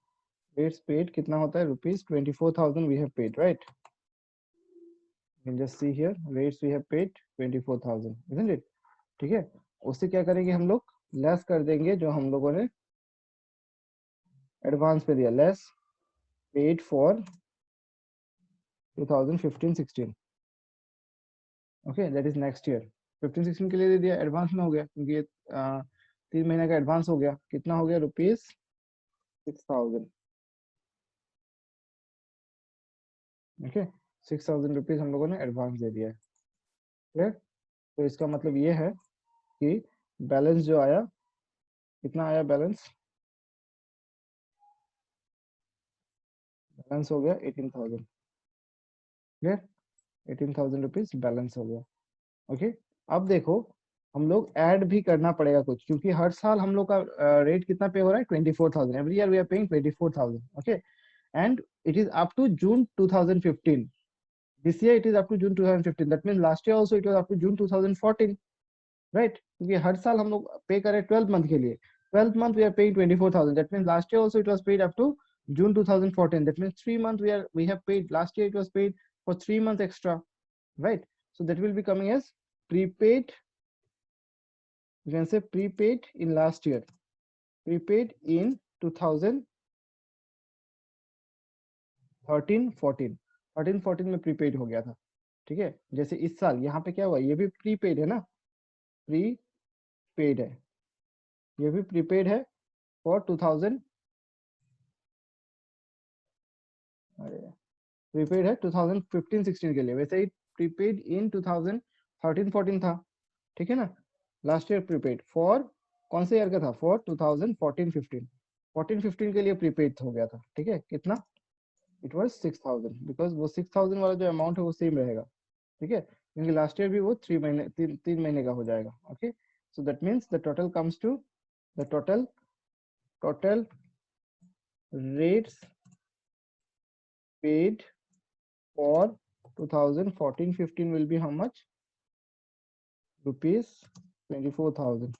रेट्स पेड कितना होता है? ₹24,000 we have paid, right? You can just see here rates we have paid 24,000, isn't it? ठीक है, उससे क्या करेंगे हम लोग? लेस कर देंगे जो हम लोगों ने एडवांस पे दिया. Less paid for 2015-16. Okay, that is next year. 15-16 के लिए दे दिया, एडवांस में हो गया क्योंकि ये 3 महीने का एडवांस हो गया. कितना हो गया? ₹6,000. ओके, 6,000 रुपीज हम लोगों ने एडवांस दे दिया है. क्लियर? तो इसका मतलब ये है कि बैलेंस जो आया, कितना आया बैलेंस? बैलेंस हो गया 18,000. क्लियर? 18,000 रुपीज बैलेंस हो गया. ओके, अब देखो हम लोग ऐड भी करना पड़ेगा कुछ, क्योंकि हर साल हम लोग का रेट कितना पे हो रहा है? 24,000. Every year we are paying 24,000. Okay, and it is up to June 2015. This year it is up to June 2015. That means last year also it was up to June 2014, right? क्योंकि हर साल हम लोग पे करें 12 मंथ के लिए, 12th month we are paying 24,000. That means last year also it was paid up to June 2014. That means 3 months we have paid. Last year it was paid for 3 months extra, right? So that will be coming as prepaid. You can say prepaid in last year, prepaid in 2013-14, 13-14 में prepaid हो गया था, ठीक है। जैसे इस साल यहाँ पे क्या हुआ, ये भी प्रीपेड है ना, प्रीपेड है, ये भी प्रीपेड है फॉर 2000, प्रीपेड है 2015-16 के लिए। वैसे ही प्रीपेड इन 2013-14 था, ठीक है ना। लास्ट ईयर प्रीपेड फॉर कौन से ईयर का था, फॉर 2014-15, 14-15 के लिए प्रीपेड हो गया था, ठीक है। कितना, इट वाज 6000, बिकॉज वो 6000 वाला जो अमाउंट है वो सेम रहेगा, ठीक है, क्योंकि लास्ट ईयर भी वो 3 महीने 3 महीने का हो जाएगा। Okay, so that means the total comes to the total rates paid for 2014-15 will be how much, rupees 24,000.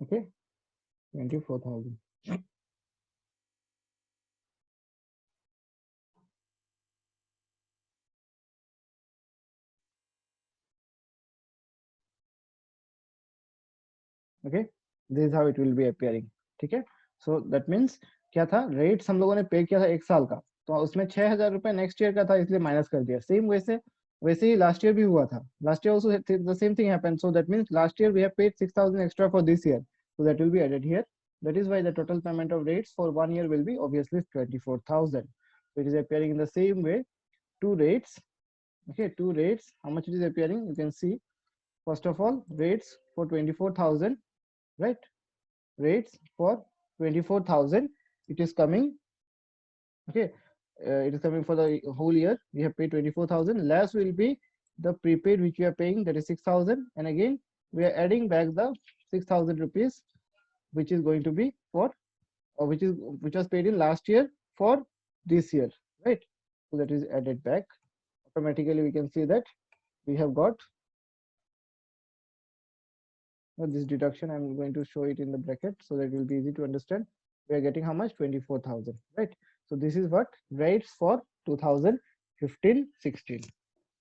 Okay, 24,000. Okay, this is how it will be appearing, ठीक है। so that means क्या था, रेट्स हम लोगों ने पे किया था एक साल का, तो उसमें 6,000 रुपए नेक्स्ट ईयर का था, इसलिए माइनस कर दिया। सेम वैसे ही लास्ट ईयर भी हुआ था, last year also the same thing happened. So that means last year we have paid 6,000 extra for this year, so that will be added here. That is why the total payment of rates for 1 year will be obviously 24,000. So it is appearing in the same way, two rates. Okay, two rates, how much it is appearing, you can see. First of all, rates for 24,000, right? Rates for 24,000, it is coming. Okay, it is coming for the whole year. We have paid 24,000, less will be the prepaid which we are paying, that is 6,000, and again we are adding back the 6,000 rupees which is going to be for which was paid in last year for this year, right? So that is added back automatically. We can see that we have got this deduction. I'm going to show it in the bracket so that it will be easy to understand. We are getting how much, 24,000, right? So this is what rates for 2015-16,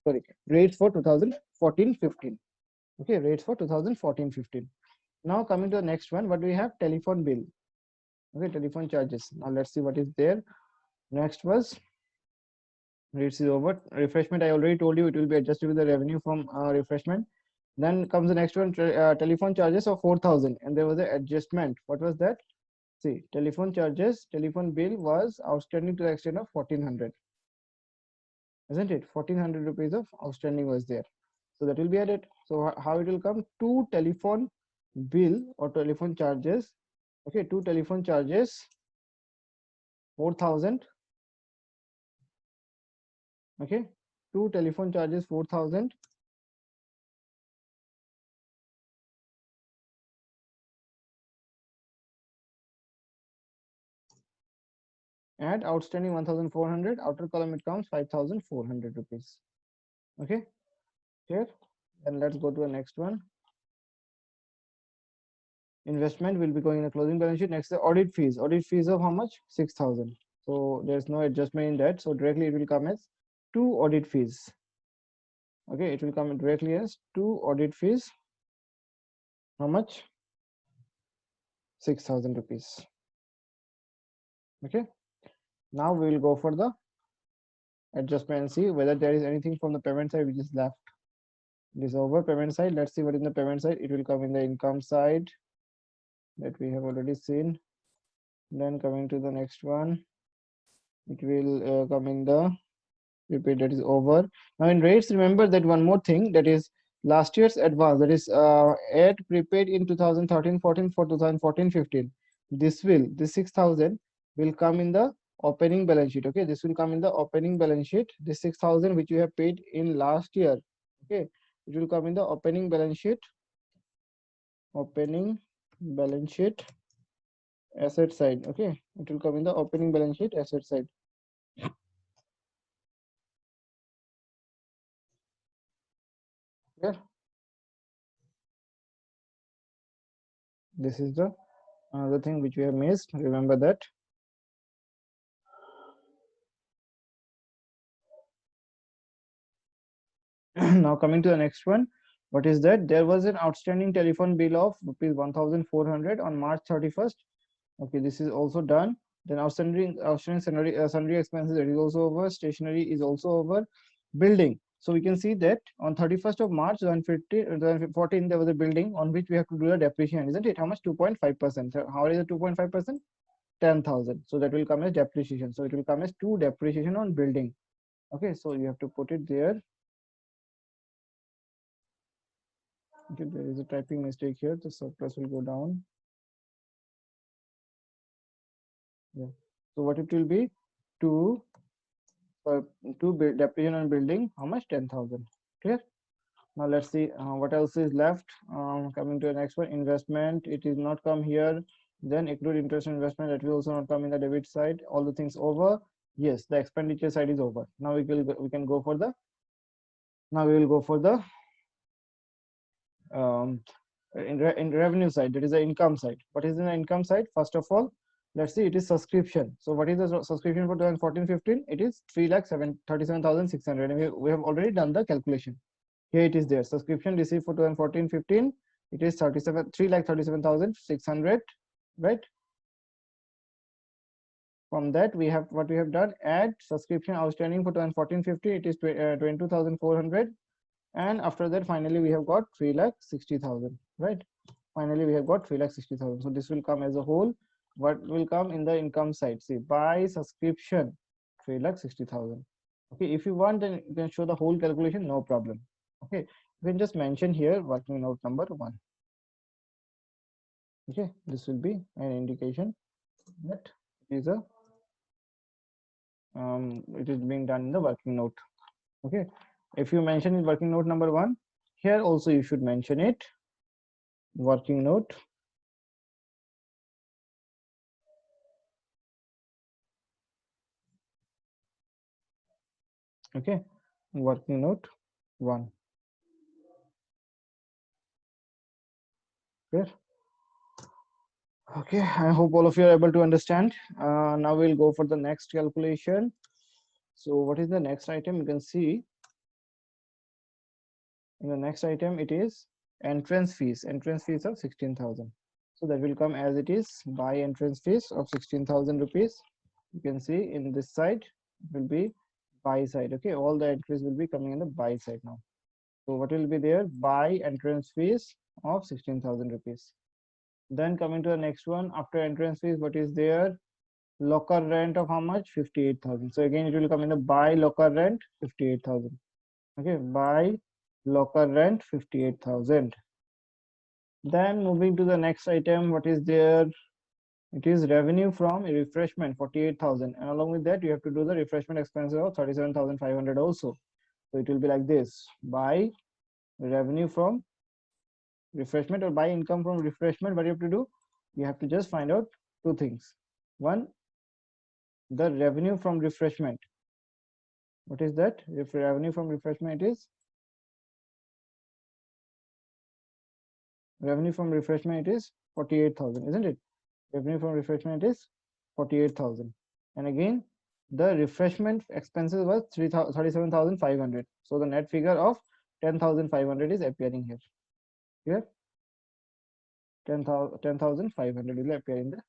sorry, rates for 2014-15. Okay, rates for 2014-15. Now coming to the next one, what do we have, telephone bill. Okay, telephone charges. Now let's see what is there. Next was rates is over. Refreshment, I already told you it will be adjusted with the revenue from refreshment. Then comes the next one, telephone charges of 4,000, and there was an adjustment. What was that? See, telephone charges, telephone bill was outstanding to the extent of 1,400, isn't it? 1,400 rupees of outstanding was there, so that will be added. So how it will come? Two telephone bill or telephone charges. Okay, two telephone charges, 4,000. Okay, two telephone charges, 4,000. And outstanding 1,400. Outer column it comes 5,400 rupees. Okay, here. Then let's go to the next one. Investment will be going in the closing balance sheet. Next, the audit fees. Audit fees of how much? 6,000. So there's no adjustment in that. So directly it will come as two audit fees. Okay, it will come directly as two audit fees. How much? 6,000 rupees. Okay. Now we will go for the adjustment and see whether there is anything from the payment side which is left. It is over payment side. Let's see what in the payment side. It will come in the income side that we have already seen. Then coming to the next one, it will come in the prepaid, that is over. Now in rates, remember that one more thing, that is last year's advance, that is at prepaid in 2013-14 for 2014-15. This 6,000 will come in the opening balance sheet. Okay, this will come in the opening balance sheet. This 6,000 which you have paid in last year, okay, it will come in the opening balance sheet. Opening balance sheet asset side. Okay, it will come in the opening balance sheet asset side. Clear? This is the another thing which we have missed. Remember that. Now coming to the next one, what is that? There was an outstanding telephone bill of rupees 1,400 on March 31st. Okay, this is also done. Then outstanding sundry expenses, that is also over. Stationery is also over. Building. So we can see that on 31st of March 2014, there was a building on which we have to do a depreciation, isn't it? How much? 2.5%. How is it 2.5%? 10,000. So that will come as depreciation. So it will come as 2 depreciation on building. Okay, so you have to put it there. Okay, there is a typing mistake here. The surplus will go down. Yeah. So what it will be? 2 depreciation on building. How much? 10,000. Clear? Now let's see what else is left. Coming to the next one, investment. It is not come here. Then accrued interest investment, that will also not come in the debit side. All the things over. Yes, the expenditure side is over. Now we can go for the. Now we will go for the in revenue side. That is the income side. What is in the income side? First of all, let's see. It is subscription. So what is the subscription for 2014-15? It is 3,37,600. And we have already done the calculation. Here it is there. Subscription received for 2014-15. It is 3,37,600, right? From that, we have what we have done. Add subscription outstanding for 2014-15. It is 22,400. And after that, finally, we have got 3,60,000, right? Finally, we have got 3,60,000. So this will come as a whole. What will come in the income side? See, by subscription, 3,60,000. Okay, if you want, then you can show the whole calculation, no problem. Okay, you can just mention here working note number 1. Okay, this will be an indication that it is a it is being done in the working note. Okay, if you mention in working note number 1, here also you should mention it working note. Okay, working note 1. Clear? Okay, I hope all of you are able to understand. Now we'll go for the next calculation. So what is the next item? You can see in the next item, it is entrance fees of 16,000. So that will come as it is, by entrance fees of 16,000 rupees. You can see in this side, it will be buy side. Okay, all the entries will be coming in the buy side now. So what will be there? Buy entrance fees of 16,000 rupees. Then coming to the next one, after entrance fees, what is there? Locker rent of how much? 58,000. So again, it will come in the buy locker rent 58,000. Okay, buy locker rent 58,000. Then moving to the next item, what is there? It is revenue from a refreshment 48,000, and along with that you have to do the refreshment expenses of 37,500 also. So it will be like this: buy revenue from refreshment or buy income from refreshment. What you have to do? You have to just find out 2 things. One, the revenue from refreshment. What is that? If revenue from refreshment is revenue from refreshment, it is 48,000, isn't it? Revenue from refreshment is 48,000. And again, the refreshment expenses was 37,500. So the net figure of 10,500 is appearing here. Here, 10,500 will appear in the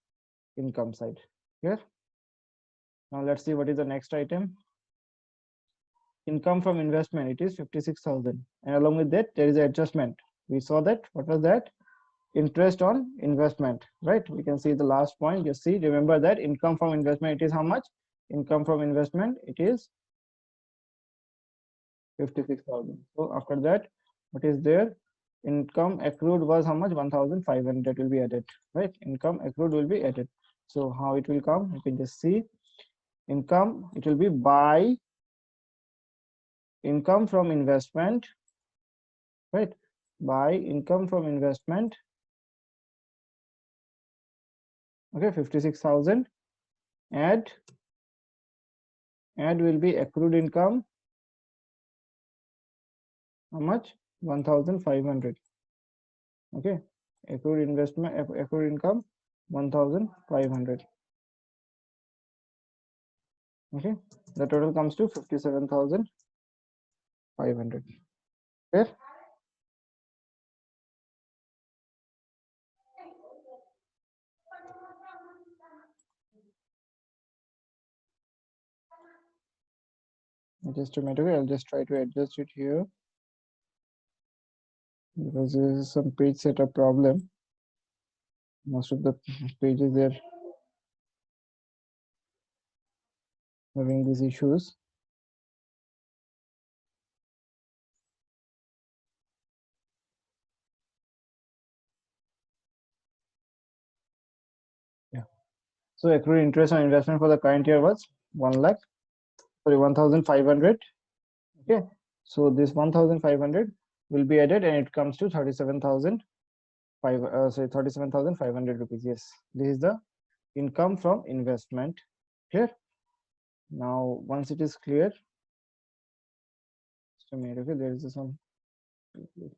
income side. Here. Now let's see what is the next item. Income from investment, it is 56,000. And along with that, there is an adjustment. We saw that. What was that? Interest on investment, right? We can see the last point. You see, remember that income from investment, it is how much? Income from investment, it is 56,000. So after that, what is there? Income accrued was how much? 1,500. That will be added, right? Income accrued will be added. So how it will come? You can just see income. It will be by income from investment, right? By income from investment. Okay, 56,000. Add will be accrued income. How much? 1,500. Okay, Accrued investment, accrued income 1,500. Okay, the total comes to 57,500. Clear? Just a minute, I'll just try to adjust it here because there is some page setup problem. Most of the pages are having these issues. Yeah. So accrued interest on investment for the current year was 1,500. Okay. So this 1,500 will be added and it comes to 37,500 rupees. Yes, this is the income from investment. Clear? Now, once it is clear, just a minute. Okay, there is some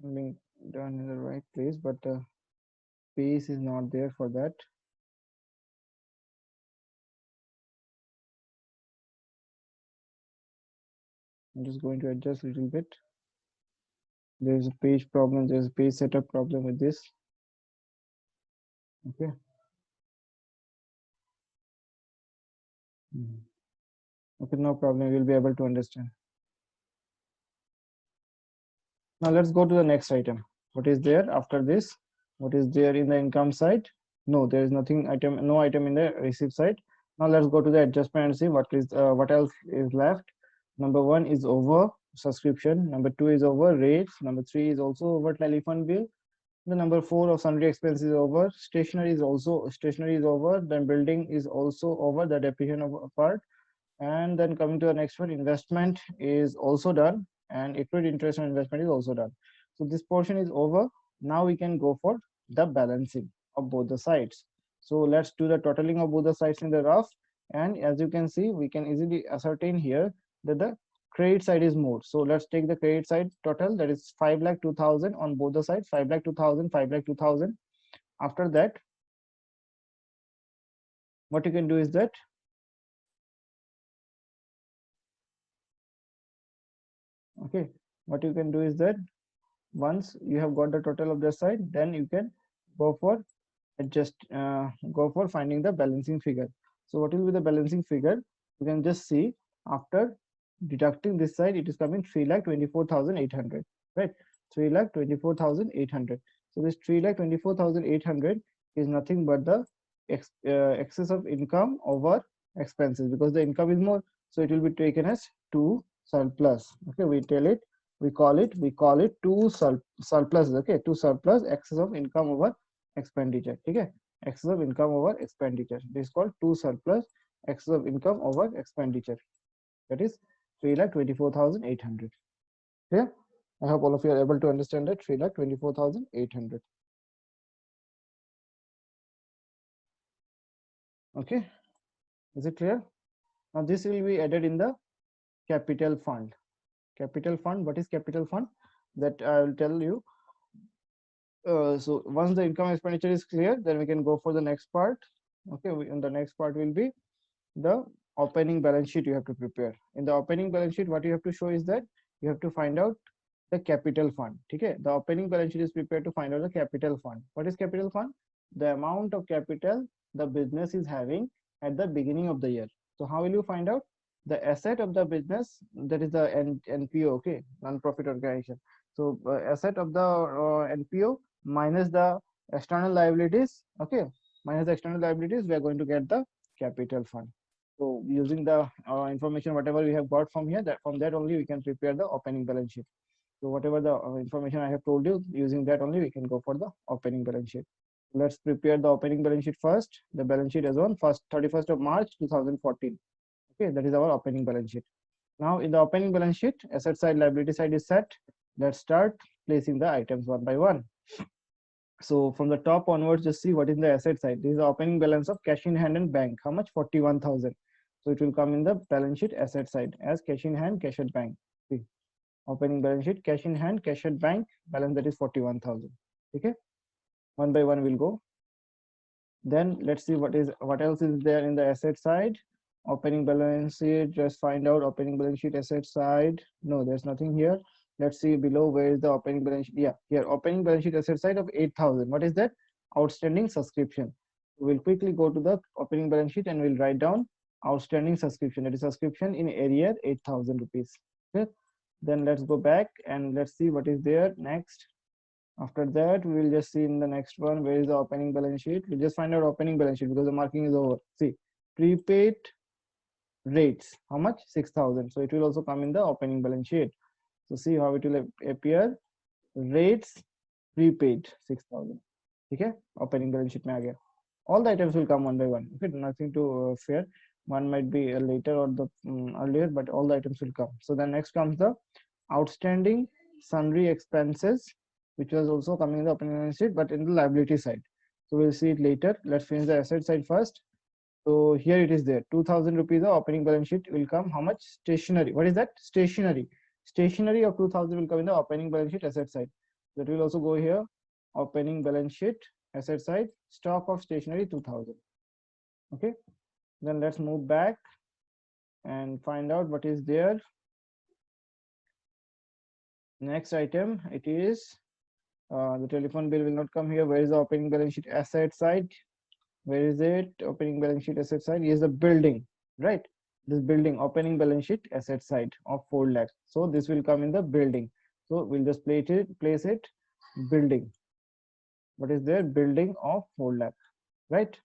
being done in the right place, but the space is not there for that. I'm just going to adjust a little bit. There's a page problem, there's a page setup problem with this. Okay. Okay, no problem, we'll be able to understand. Now let's go to the next item. What is there after this? What is there in the income side? No, there is nothing item, no item in the receipt side. Now let's go to the adjustment and see what else is left. Number one is over subscription. Number two is over rates. Number three is also over telephone bill. The number four of sundry expenses is over. Stationery is over. Then building is also over. The depreciation of a part. And then coming to the next one, investment is also done, and accrued interest on investment is also done. So this portion is over. Now we can go for the balancing of both the sides. So let's do the totaling of both the sides in the rough, and as you can see, we can easily ascertain here that the credit side is more. So let's take the credit side total, that is 5,02,000 on both the sides, 5,02,000, 5,02,000. After that, what you can do is that okay, what you can do is that once you have got the total of the side, then you can go for go for finding the balancing figure. So what will be the balancing figure? You can just see after deducting this side, it is coming 3,24,800, right? 3,24,800. So this 3,24,800 is nothing but the excess of income over expenses, because the income is more, so it will be taken as 2 surplus. Okay, we call it 2 surplus. Okay, 2 surplus, excess of income over expenditure. Okay, excess of income over expenditure, this is called 2 surplus, excess of income over expenditure, that is 3,24,800. Clear? I hope all of you are able to understand that. 3,24,800. Okay, is it clear? Now this will be added in the capital fund. Capital fund, what is capital fund? That I will tell you. So once the income expenditure is clear, then we can go for the next part. Okay, and the next part will be the opening balance sheet you have to prepare. In the opening balance sheet, what you have to show is that you have to find out the capital fund. Okay, the opening balance sheet is prepared to find out the capital fund. What is capital fund? The amount of capital the business is having at the beginning of the year. So how will you find out? The asset of the business, that is the NPO, okay, non-profit organization. So asset of the NPO minus the external liabilities, okay, minus the external liabilities, we are going to get the capital fund. So using the information whatever we have got from here, that from that only we can prepare the opening balance sheet. So whatever the information I have told you, using that only we can go for the opening balance sheet. Let's prepare the opening balance sheet first. The balance sheet is on 31st of March 2014. Okay, that is our opening balance sheet. Now in the opening balance sheet, asset side, liability side is set. Let's start placing the items one by one. So from the top onwards, just see what is the asset side. This is the opening balance of cash in hand and bank. How much? 41,000. So it will come in the balance sheet asset side as cash in hand, cash at bank. See, opening balance sheet, cash in hand, cash at bank, balance that is 41,000. Okay. One by one we'll go. Then let's see what else is there in the asset side. Opening balance sheet, just find out opening balance sheet asset side. No, there's nothing here. Let's see below, where is the opening balance sheet? Yeah, here, opening balance sheet asset side of 8,000. What is that? Outstanding subscription. We'll quickly go to the opening balance sheet and we'll write down outstanding subscription. That is subscription in area 8,000 rupees. Okay. Then let's go back and let's see what is there next. After that, we will just see in the next one, where is the opening balance sheet. We'll just find out opening balance sheet because the marking is over. See, prepaid rates, how much? 6,000. So it will also come in the opening balance sheet. So see how it will appear. Rates prepaid 6,000. Okay, opening balance sheet mein aa gaya. All the items will come one by one. Okay, nothing to fear. One might be later or the earlier, but all the items will come. So then next comes the outstanding sundry expenses, which was also coming in the opening balance sheet, but in the liability side. So we'll see it later. Let's finish the asset side first. So here it is there. 2,000 rupees of opening balance sheet will come. How much? Stationery. What is that? Stationery. Stationery of 2,000 will come in the opening balance sheet asset side. That will also go here. Opening balance sheet asset side. Stock of stationery 2,000. Okay. Then let's move back and find out what is there. Next item, it is the telephone bill will not come here. Where is the opening balance sheet asset side? Where is it? Opening balance sheet asset side is the building, right? This building, opening balance sheet asset side of 4 lakhs. So this will come in the building. So we'll just place it building. What is there? Building of 4 lakhs, right?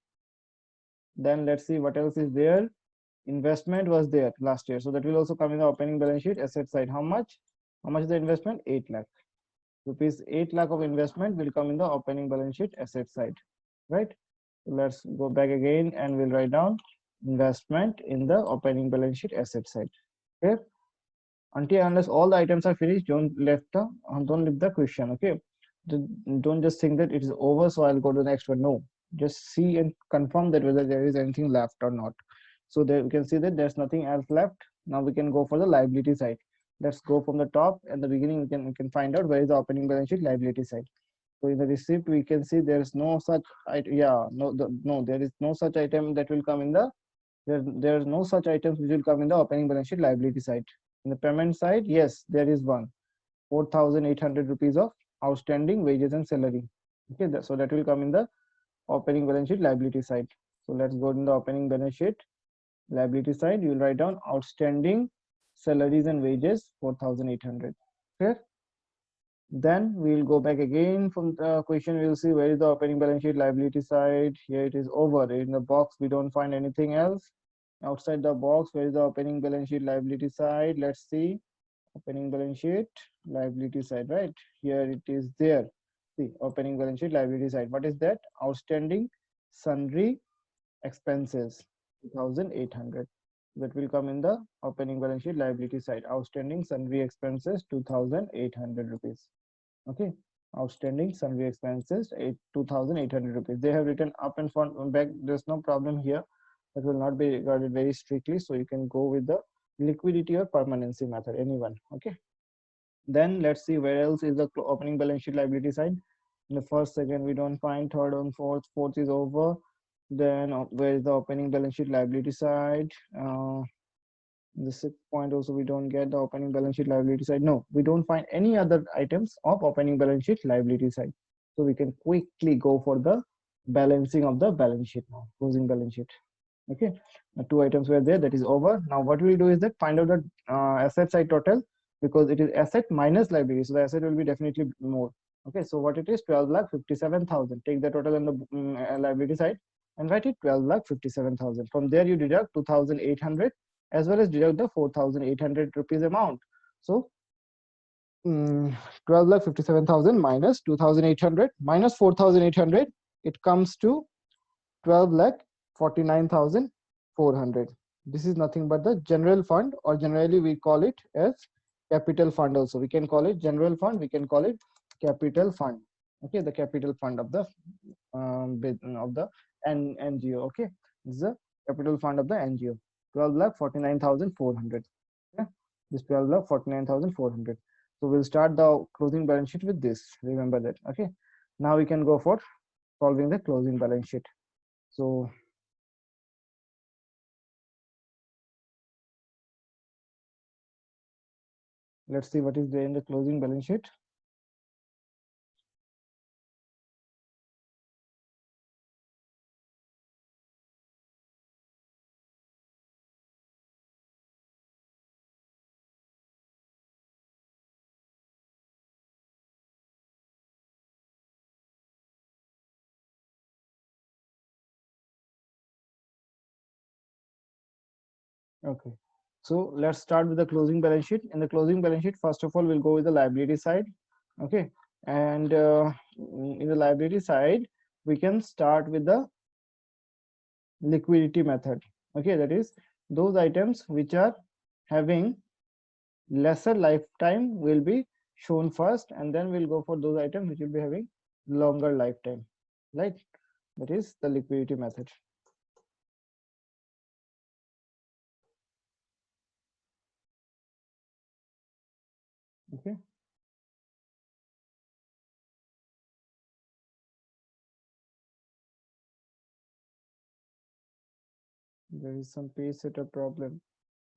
Then let's see what else is there. Investment was there last year, so that will also come in the opening balance sheet asset side. How much? How much is the investment? 8 lakh rupees. 8 lakh of investment will come in the opening balance sheet asset side, right? So let's go back again and we'll write down investment in the opening balance sheet asset side. Okay, until unless all the items are finished, don't leave the question. Okay, don't just think that it is over, so I'll go to the next one. No, just see and confirm that whether there is anything left or not. So there we can see that there's nothing else left. Now we can go for the liability side. Let's go from the top. At the beginning, we can find out where is the opening balance sheet liability side. So in the receipt, we can see there is no such there is no such item that will come in the there is no such items which will come in the opening balance sheet liability side. In the payment side, yes, there is one, 4,800 rupees of outstanding wages and salary. Okay, so that will come in the opening balance sheet liability side. So let's go in the opening balance sheet liability side. You will write down outstanding salaries and wages 4,800. Okay. Then we'll go back again from the question. We'll see where is the opening balance sheet liability side. Here it is over. In the box, we don't find anything else. Outside the box, where is the opening balance sheet liability side? Let's see. Opening balance sheet liability side, right? Here it is there. See, opening balance sheet liability side. What is that? Outstanding sundry expenses 2,800. That will come in the opening balance sheet liability side. Outstanding sundry expenses 2,800 rupees. Okay, outstanding sundry expenses 2,800 rupees. They have written up and front and back. There's no problem here. That will not be regarded very strictly. So you can go with the liquidity or permanency method, anyone. Okay. Then let's see where else is the opening balance sheet liability side. In the first, second, we don't find. Third and fourth. Fourth is over. Then where is the opening balance sheet liability side? The 6th point also we don't get the opening balance sheet liability side. No, we don't find any other items of opening balance sheet liability side. So we can quickly go for the balancing of the balance sheet now, closing balance sheet. Okay, the 2 items were there, that is over. Now what we'll do is that find out the asset side total, because it is asset minus liability, so the asset will be definitely more. Okay, so what it is, 12,57,000. Take the total on the liability side and write it 12,57,000. From there you deduct 2,800 as well as deduct the 4,800 rupees amount. So 12,57,000 minus 2,800 minus 4,800, it comes to 12,49,400. This is nothing but the general fund, or generally we call it as capital fund. Also we can call it general fund, we can call it capital fund. Okay, the capital fund of the NGO. Okay, this is the capital fund of the NGO. 12,49,400. Yeah, this 12,49,400. So we'll start the closing balance sheet with this. Remember that. Okay, now we can go for solving the closing balance sheet. So let's see what is there in the closing balance sheet. Okay, so let's start with the closing balance sheet. In the closing balance sheet, first of all, we'll go with the liability side. Okay, and in the liability side, we can start with the liquidity method. Okay, that is those items which are having lesser lifetime will be shown first, and then we'll go for those items which will be having longer lifetime, right? That is the liquidity method. Okay, there is some page setup problem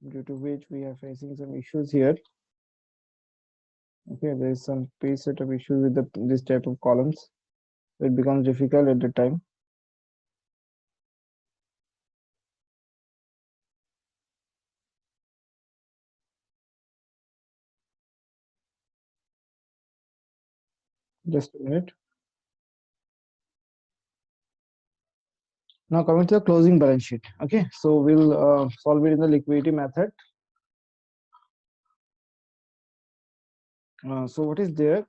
due to which we are facing some issues here. Okay, there is some page setup issue with this type of columns. It becomes difficult at the time. Just a minute. Now coming to the closing balance sheet. Okay, so we'll solve it in the liquidity method. So what is there?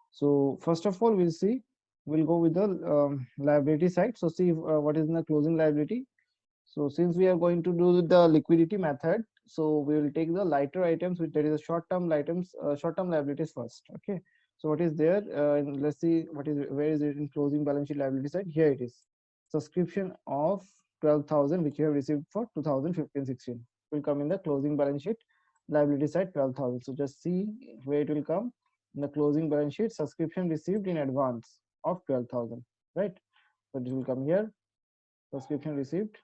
So first of all, we'll go with the liability side. So see what is in the closing liability. So since we are going to do the liquidity method, so we will take the lighter items, which there is a short-term items, short-term liabilities first. Okay. So what is there? Let's see where is it in closing balance sheet liability side? Here it is. Subscription of 12,000, which you have received for 2015-16, will come in the closing balance sheet liability side 12,000. So just see where it will come in the closing balance sheet. Subscription received in advance of 12,000, right? So it will come here. Subscription received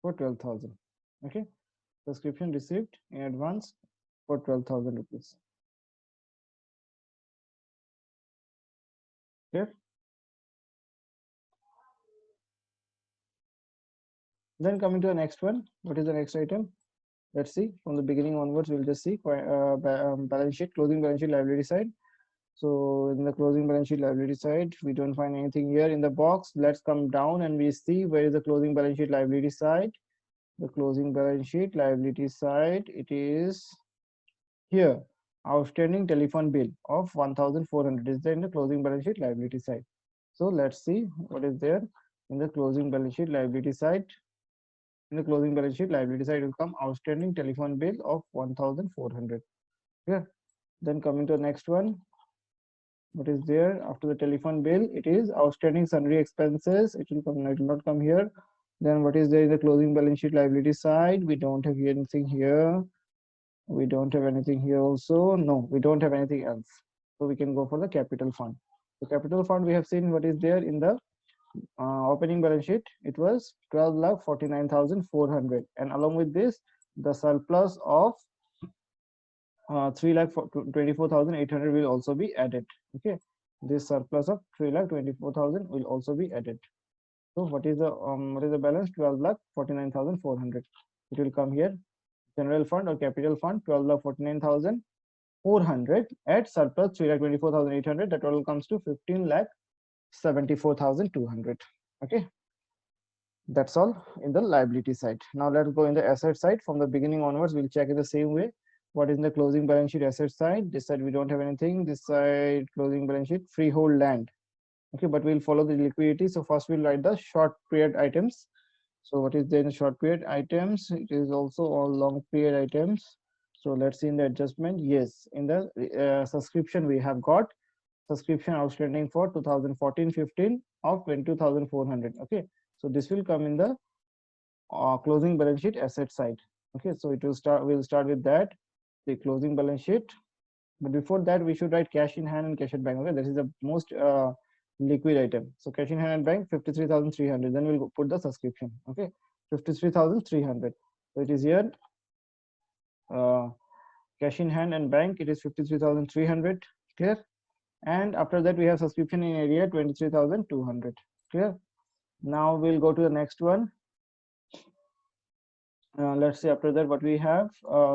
for 12,000. Okay, subscription received in advance for 12,000 rupees. Okay, then coming to the next one. What is the next item? Let's see from the beginning onwards. We'll just see balance sheet, closing balance sheet liability side. So in the closing balance sheet liability side, we don't find anything here in the box. Let's come down and we see where is the closing balance sheet liability side. The closing balance sheet liability side, it is here. Outstanding telephone bill of 1,400 is there in the closing balance sheet liability side. So let's see what is there in the closing balance sheet liability side. In the closing balance sheet liability side will come outstanding telephone bill of 1,400. Yeah. Then coming to the next one, what is there after the telephone bill? It is outstanding sundry expenses. It will come. It will not come here. Then what is there in the closing balance sheet liability side? We don't have anything here. We don't have anything here also. No, we don't have anything else. So we can go for the capital fund. The capital fund, we have seen what is there in the opening balance sheet. It was 12,49,400, and along with this, the surplus of 3,24,800 will also be added. Okay, this surplus of 3,24,000 will also be added. So what is the balance? 12,49,400. It will come here. General fund or capital fund 12,49,400 at surplus 3,24,800. The total comes to 15,74,200. Okay, that's all in the liability side. Now let's go in the asset side. From the beginning onwards, we'll check in the same way. What is in the closing balance sheet asset side? This side we don't have anything. This side closing balance sheet freehold land. Okay, but we'll follow the liquidity. So first we'll write the short period items. So what is there in the short period items? It is also all long period items. So let's see in the adjustment. Yes, in the subscription we have got subscription outstanding for 2014-15 of 22,400. Okay, so this will come in the closing balance sheet asset side. Okay, so it will start. We'll start with that. the closing balance sheet. But before that, we should write cash in hand and cash at bank. Okay, that is the most liquid item. So cash in hand and bank 53,300. Then we'll put the subscription. Okay, 53,300. So it is here. Cash in hand and bank, it is 53,300. Clear? And after that, we have subscription in area 23,200. Clear? Now we'll go to the next one. Let's say after that, what we have,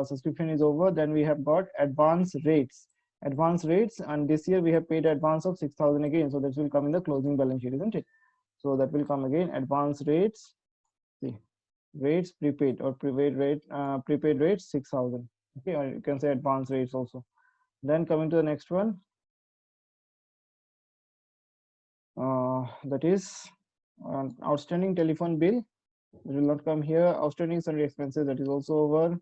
subscription is over. Then we have got advance rates. Advance rates, and this year we have paid advance of 6,000 again. So that will come in the closing balance sheet, isn't it? So that will come again. Advance rates. See, rates prepaid or prepaid rates 6,000. Okay, or you can say advance rates also. Then coming to the next one, that is outstanding telephone bill. It will not come here. Outstanding sundry expenses, that is also over.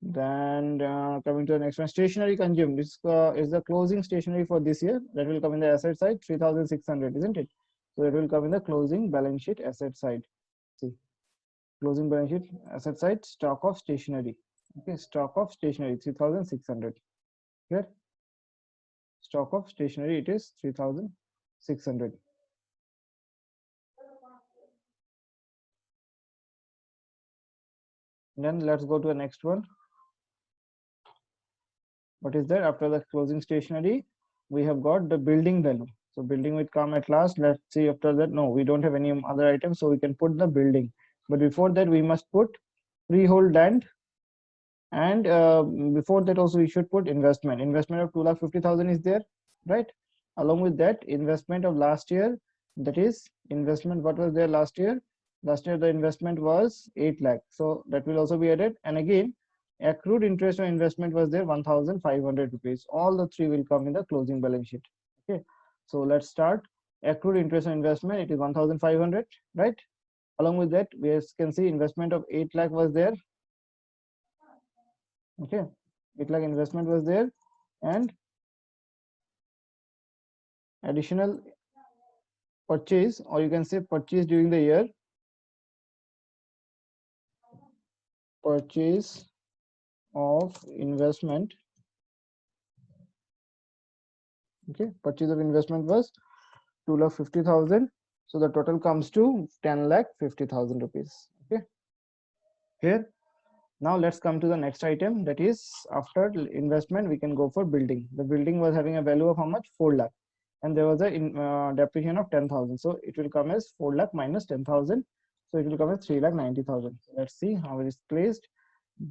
Then coming to the next one, stationery consumed. This is the closing stationery for this year. That will come in the asset side, 3,600, isn't it? So it will come in the closing balance sheet asset side. See, closing balance sheet asset side, stock of stationery. Okay, stock of stationery 3,600. Here, stock of stationery, it is 3,600. Then let's go to the next one. What is that? After the closing stationery, we have got the building value. So building will come at last. Let's see after that. No, we don't have any other items, so we can put the building. But before that, we must put freehold land. And before that also, we should put investment. Investment of 2,50,000 is there, right? Along with that, investment of last year. That is investment. What was there last year? Last year the investment was 8 lakh. So that will also be added. And again, accrued interest on investment was there 1,500 rupees. All the three will come in the closing balance sheet. Okay, so let's start. Accrued interest on investment, it is 1,500, right? Along with that, we can see investment of 8 lakh was there. Okay, 8 lakh investment was there, and additional purchase, or you can say purchase during the year, purchase of investment. Okay, purchase of investment was 2,50,000. So the total comes to 10,50,000 rupees. Okay, here. Now let's come to the next item, that is after investment we can go for building. The building was having a value of how much? 4 lakh, and there was a depreciation of 10,000. So it will come as 4 lakh minus 10,000. So it will come as 3,90,000. Let's see how it is placed.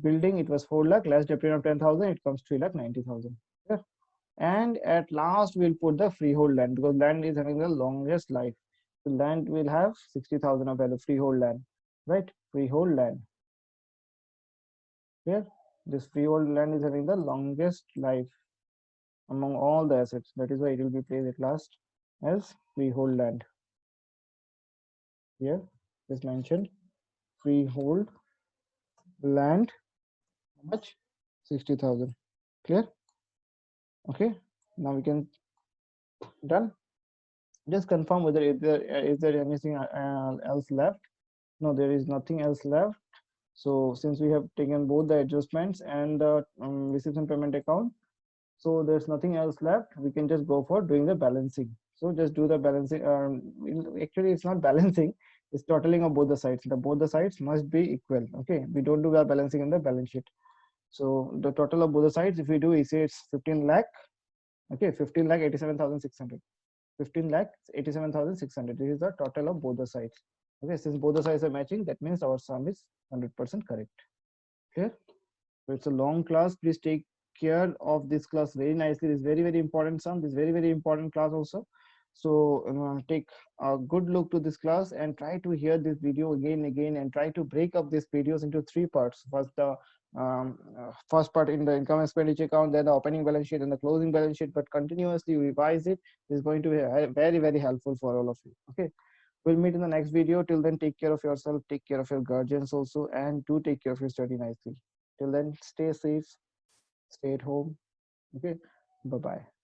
Building, it was 4 lakh, less depreciation of 10,000, it comes 3,90,000. Yeah. And at last we'll put the freehold land, because land is having the longest life. So land will have 60,000 of value, freehold land, right? Freehold land. Here, this freehold land is having the longest life among all the assets. That is why it will be placed at last as freehold land. Here, is mentioned freehold land. How much? 60,000. Clear? Okay. Now we can done. Just confirm whether is there anything else left. No, there is nothing else left. So since we have taken both the adjustments and the receipts and payment account, so there's nothing else left. We can just go for doing the balancing. So just do the balancing. Actually, it's not balancing. It's totaling of both the sides. Both the sides must be equal. Okay, we don't do the balancing in the balance sheet. So the total of both the sides, if we do, we say it's 15 lakh. Okay, 15 lakh 87,600. 15 lakh 87,600. This is the total of both the sides. Okay, since both the sides are matching, that means our sum is 100% correct. Clear? So it's a long class. Please take care of this class very nicely. This is very, very important sum. This is very, very important class also. So take a good look to this class and try to hear this video again and again, and try to break up these videos into 3 parts. First, the first part in the income expenditure account, then the opening balance sheet and the closing balance sheet, but continuously revise it. This is going to be very, very helpful for all of you. Okay, we'll meet in the next video. Till then, take care of yourself, take care of your guardians also, and do take care of your study nicely. Till then, stay safe, stay at home. Okay, bye bye.